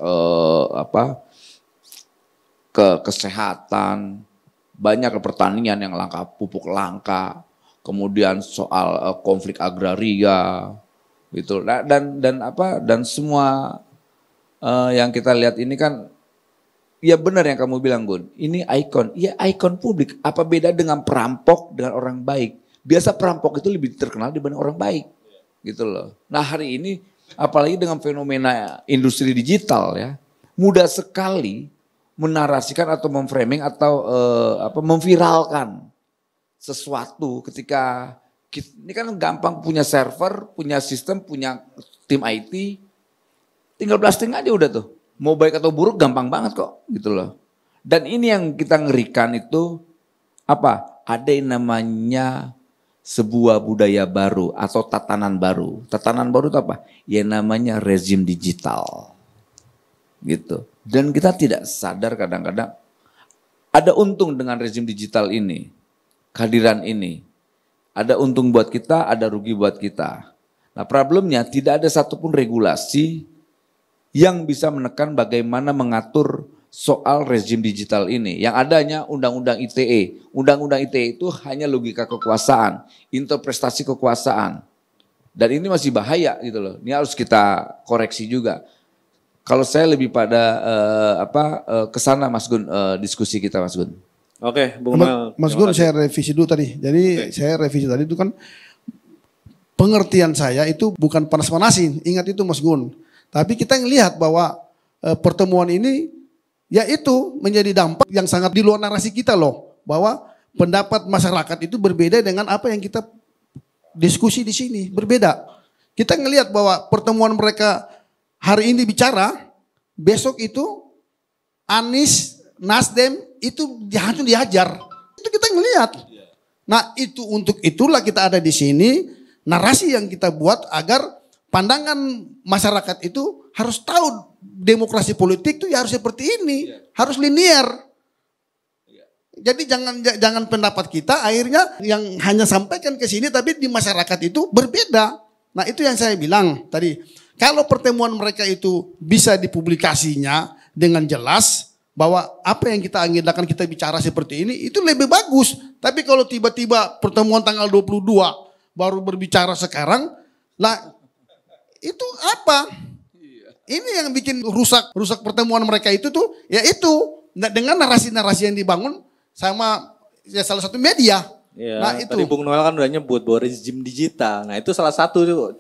ke kesehatan, banyak pertanian yang langka, pupuk langka, kemudian soal konflik agraria, gitu. Dan semua yang kita lihat ini kan, ya benar yang kamu bilang Gun, ini ikon, ya ikon publik. Apa beda dengan perampok dengan orang baik? Biasa perampok itu lebih terkenal dibanding orang baik, gitu loh. Nah hari ini, apalagi dengan fenomena industri digital ya, mudah sekali menarasikan atau memframing atau memviralkan sesuatu ketika ini kan gampang punya server, punya sistem, punya tim IT, tinggal blasting aja udah tuh. Mau baik atau buruk gampang banget kok gitu loh. Dan ini yang kita ngerikan itu apa? Ada yang namanya sebuah budaya baru atau tatanan baru. Tatanan baru itu apa? Yang namanya rezim digital. Gitu. Dan kita tidak sadar kadang-kadang ada untung dengan rezim digital ini, kehadiran ini. Ada untung buat kita, ada rugi buat kita. Nah problemnya tidak ada satupun regulasi yang bisa menekan bagaimana mengatur soal rezim digital ini. Yang adanya Undang-Undang ITE. Undang-Undang ITE itu hanya logika kekuasaan, interpretasi kekuasaan. Dan ini masih bahaya gitu loh. Ini harus kita koreksi juga. Kalau saya lebih pada ke sana Mas Gun, diskusi kita Mas Gun. Oke, Bung Mel. Mas Gun, saya revisi dulu tadi. Jadi saya revisi tadi itu kan pengertian saya itu bukan panas-panasin. Ingat itu Mas Gun. Tapi kita ngelihat bahwa pertemuan ini yaitu menjadi dampak yang sangat di luar narasi kita loh. Bahwa pendapat masyarakat itu berbeda dengan apa yang kita diskusi di sini. Berbeda. Kita ngelihat bahwa pertemuan mereka hari ini bicara, besok itu Anies, Nasdem itu langsung dihajar. Itu kita ngelihat. Nah itu untuk itulah kita ada di sini, narasi yang kita buat agar pandangan masyarakat itu harus tahu demokrasi politik itu ya harus seperti ini, harus linear. Jadi jangan pendapat kita akhirnya yang hanya sampaikan ke sini tapi di masyarakat itu berbeda. Nah itu yang saya bilang tadi. Kalau pertemuan mereka itu bisa dipublikasinya dengan jelas bahwa apa yang kita agendakan kita bicara seperti ini itu lebih bagus. Tapi kalau tiba-tiba pertemuan tanggal 22 baru berbicara sekarang, lah itu apa? Ini yang bikin rusak pertemuan mereka itu tuh, ya itu dengan narasi-narasi yang dibangun sama ya salah satu media. Ya, nah itu. Tadi Bung Noel kan udah nyebut bahwa rezim digital. Nah itu salah satu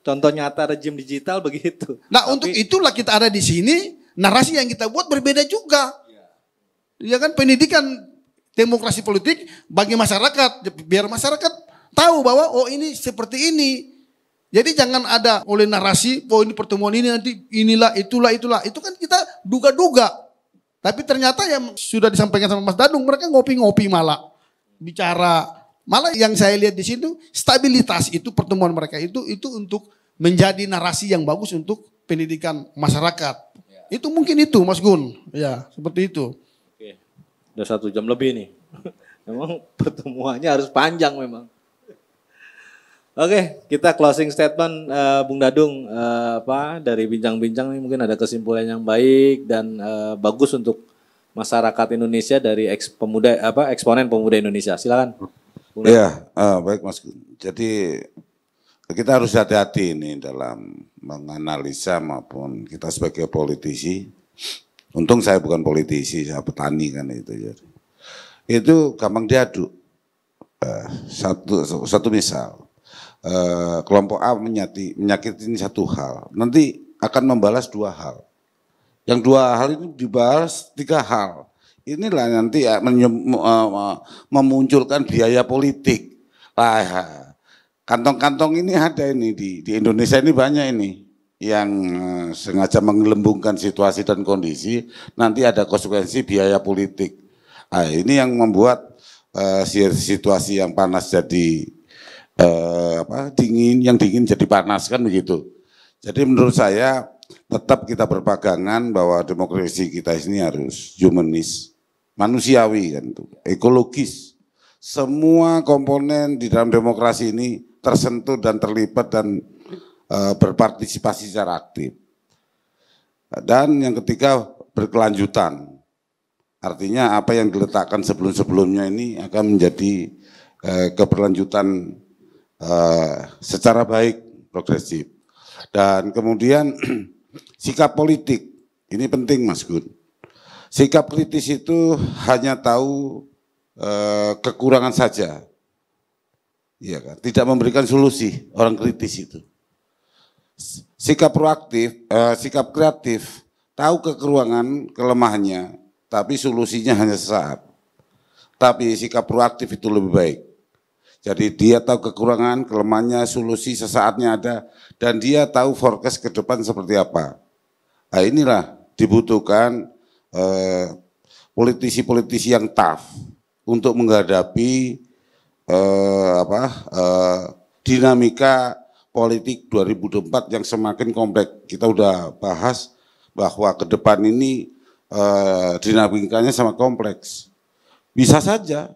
contoh nyata rezim digital begitu. Nah untuk itulah kita ada di sini, narasi yang kita buat berbeda juga. Ya kan pendidikan demokrasi politik bagi masyarakat, biar masyarakat tahu bahwa oh ini seperti ini. Jadi jangan ada oleh narasi, oh ini pertemuan ini nanti inilah itulah. Itu kan kita duga-duga. Tapi ternyata yang sudah disampaikan sama Mas Dadung, mereka ngopi-ngopi malah bicara. Malah yang saya lihat di situ stabilitas itu pertemuan mereka itu untuk menjadi narasi yang bagus untuk pendidikan masyarakat. Itu mungkin itu Mas Gun, ya seperti itu. Oke, udah 1 jam lebih nih. Memang pertemuannya harus panjang memang. Oke, kita closing statement Bung Dadung dari bincang-bincang ini mungkin ada kesimpulan yang baik dan bagus untuk masyarakat Indonesia dari eksponen pemuda Indonesia. Silakan. Iya, baik Mas. Jadi kita harus hati-hati ini dalam menganalisa maupun kita sebagai politisi. Untung saya bukan politisi, saya petani kan itu. Itu gampang diaduk. Satu misal. Kelompok A menyakiti satu hal, nanti akan membalas 2 hal. Yang 2 hal ini dibalas 3 hal. Inilah nanti memunculkan biaya politik. Kantong-kantong ini ada ini di Indonesia ini banyak ini yang sengaja menggelembungkan situasi dan kondisi. Nanti ada konsekuensi biaya politik. Ini yang membuat situasi yang panas jadi dingin jadi panas kan begitu. Jadi menurut saya tetap kita berpegangan bahwa demokrasi kita ini harus humanis, manusiawi kan itu, ekologis. Semua komponen di dalam demokrasi ini tersentuh dan terlibat dan berpartisipasi secara aktif. Dan yang ketiga berkelanjutan. Artinya apa yang diletakkan sebelum-sebelumnya ini akan menjadi keberlanjutan secara baik, progresif. Dan kemudian sikap politik, ini penting Mas Gun. Sikap kritis itu hanya tahu kekurangan saja. Iya kan? Tidak memberikan solusi orang kritis itu. Sikap proaktif, sikap kreatif, tahu kekurangan, kelemahannya, tapi solusinya hanya sesaat. Tapi sikap proaktif itu lebih baik. Jadi dia tahu kekurangan, kelemahannya, solusi sesaatnya ada, dan dia tahu forecast ke depan seperti apa. Nah inilah dibutuhkan politisi-politisi yang tough untuk menghadapi dinamika politik 2024 yang semakin kompleks. Kita udah bahas bahwa ke depan ini dinamikanya sangat kompleks. Bisa saja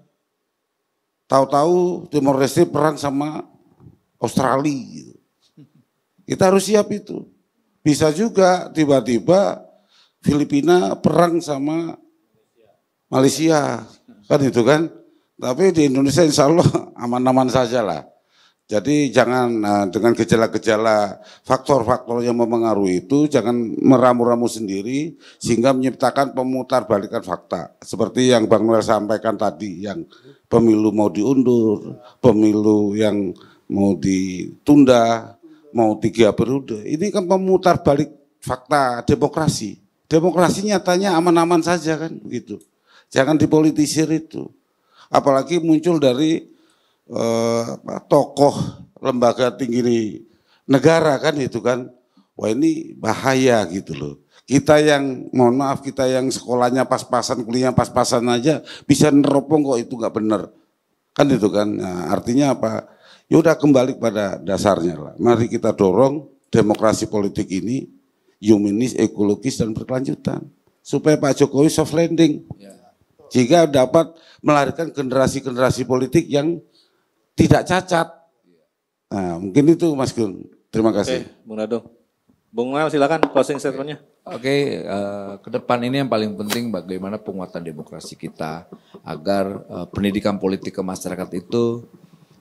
tahu-tahu Timor Leste perang sama Australia gitu. Kita harus siap itu. Bisa juga tiba-tiba Filipina perang sama Malaysia. Kan itu kan. Tapi di Indonesia insya Allah aman-aman saja lah. Jadi jangan dengan gejala-gejala faktor-faktor yang mempengaruhi itu jangan meramu-ramu sendiri sehingga menciptakan pemutarbalikan fakta. Seperti yang Bang Noel sampaikan tadi, yang pemilu mau diundur, pemilu yang mau ditunda, mau 3 periode. Ini kan pemutar balik fakta demokrasi. Demokrasi nyatanya aman-aman saja kan begitu. Jangan dipolitisir itu. Apalagi muncul dari tokoh lembaga tinggi negara kan itu kan. Wah ini bahaya gitu loh. Kita yang mohon maaf, kita yang sekolahnya pas-pasan, kuliah pas-pasan aja bisa neropong kok itu nggak benar. Kan itu kan. Nah, artinya apa? Ya udah kembali pada dasarnya lah. Mari kita dorong demokrasi politik ini humanis, ekologis dan berkelanjutan supaya Pak Jokowi soft landing. Jika dapat melahirkan generasi-generasi politik yang tidak cacat. Nah, mungkin itu Mas Gun. Terima kasih. Oke, Bung Dadung. Bung Noel silakan closing statement-nya. Oke, ke depan ini yang paling penting bagaimana penguatan demokrasi kita agar pendidikan politik ke masyarakat itu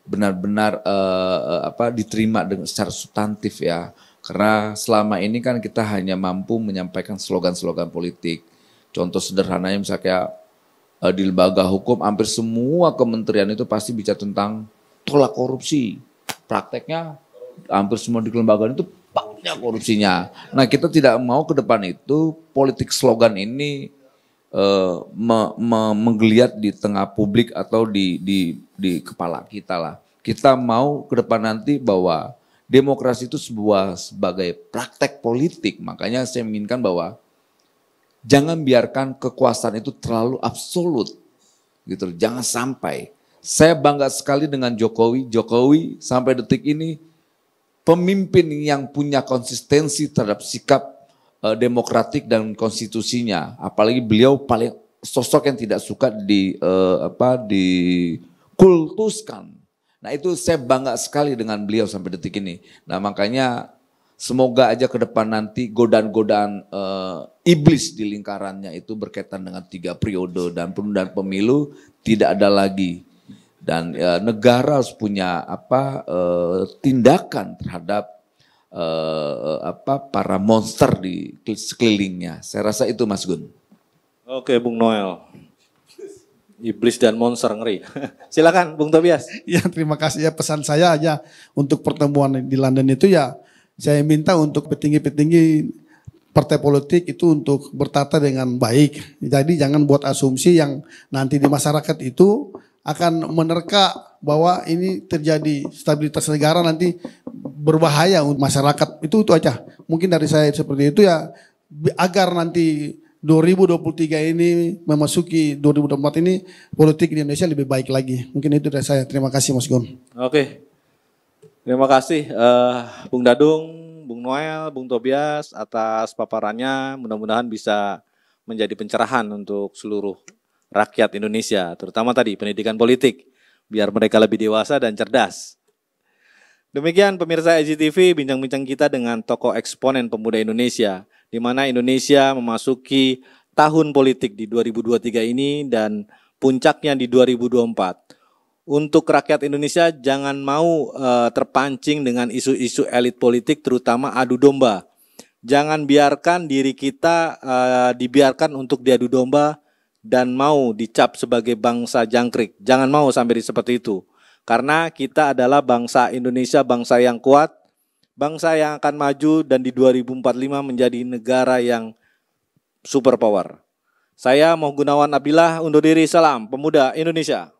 benar-benar diterima dengan secara substantif ya. Karena selama ini kan kita hanya mampu menyampaikan slogan-slogan politik. Contoh sederhananya misalnya kayak di lembaga hukum hampir semua kementerian itu pasti bicara tentang tolak korupsi. Prakteknya hampir semua di kelembagaan itu banyak korupsinya. Nah kita tidak mau ke depan itu politik slogan ini menggeliat di tengah publik atau di kepala kita lah. Kita mau ke depan nanti bahwa demokrasi itu sebagai praktek politik. Makanya saya menginginkan bahwa jangan biarkan kekuasaan itu terlalu absolut, gitu. Jangan sampai. Saya bangga sekali dengan Jokowi. Jokowi sampai detik ini pemimpin yang punya konsistensi terhadap sikap demokratik dan konstitusinya. Apalagi beliau paling sosok yang tidak suka dikultuskan. Nah itu saya bangga sekali dengan beliau sampai detik ini. Nah makanya semoga aja ke depan nanti godaan-godaan iblis di lingkarannya itu berkaitan dengan 3 periode dan penundaan pemilu tidak ada lagi. Dan negara harus punya tindakan terhadap para monster di sekelilingnya. Saya rasa itu Mas Gun. Oke Bung Noel. Iblis dan monster ngeri. Silakan Bung Tobias. Ya terima kasih ya, pesan saya aja untuk pertemuan di London itu ya, saya minta untuk petinggi-petinggi partai politik itu untuk bertata dengan baik. Jadi jangan buat asumsi yang nanti di masyarakat itu akan menerka bahwa ini terjadi stabilitas negara nanti berbahaya untuk masyarakat. Itu aja. Mungkin dari saya seperti itu ya, agar nanti 2023 ini memasuki 2024 ini politik di Indonesia lebih baik lagi. Mungkin itu dari saya. Terima kasih Mas Gun. Oke. Terima kasih Bung Dadung, Bung Noel, Bung Tobias atas paparannya. Mudah-mudahan bisa menjadi pencerahan untuk seluruh rakyat Indonesia, terutama tadi pendidikan politik, biar mereka lebih dewasa dan cerdas. Demikian pemirsa EZTV, bincang-bincang kita dengan tokoh eksponen pemuda Indonesia, di mana Indonesia memasuki tahun politik di 2023 ini dan puncaknya di 2024. Untuk rakyat Indonesia jangan mau terpancing dengan isu-isu elit politik, terutama adu domba. Jangan biarkan diri kita dibiarkan untuk diadu domba dan mau dicap sebagai bangsa jangkrik. Jangan mau sampai seperti itu. Karena kita adalah bangsa Indonesia, bangsa yang kuat, bangsa yang akan maju dan di 2045 menjadi negara yang superpower. Saya Moh Gunawan Abdillah undur diri, salam pemuda Indonesia.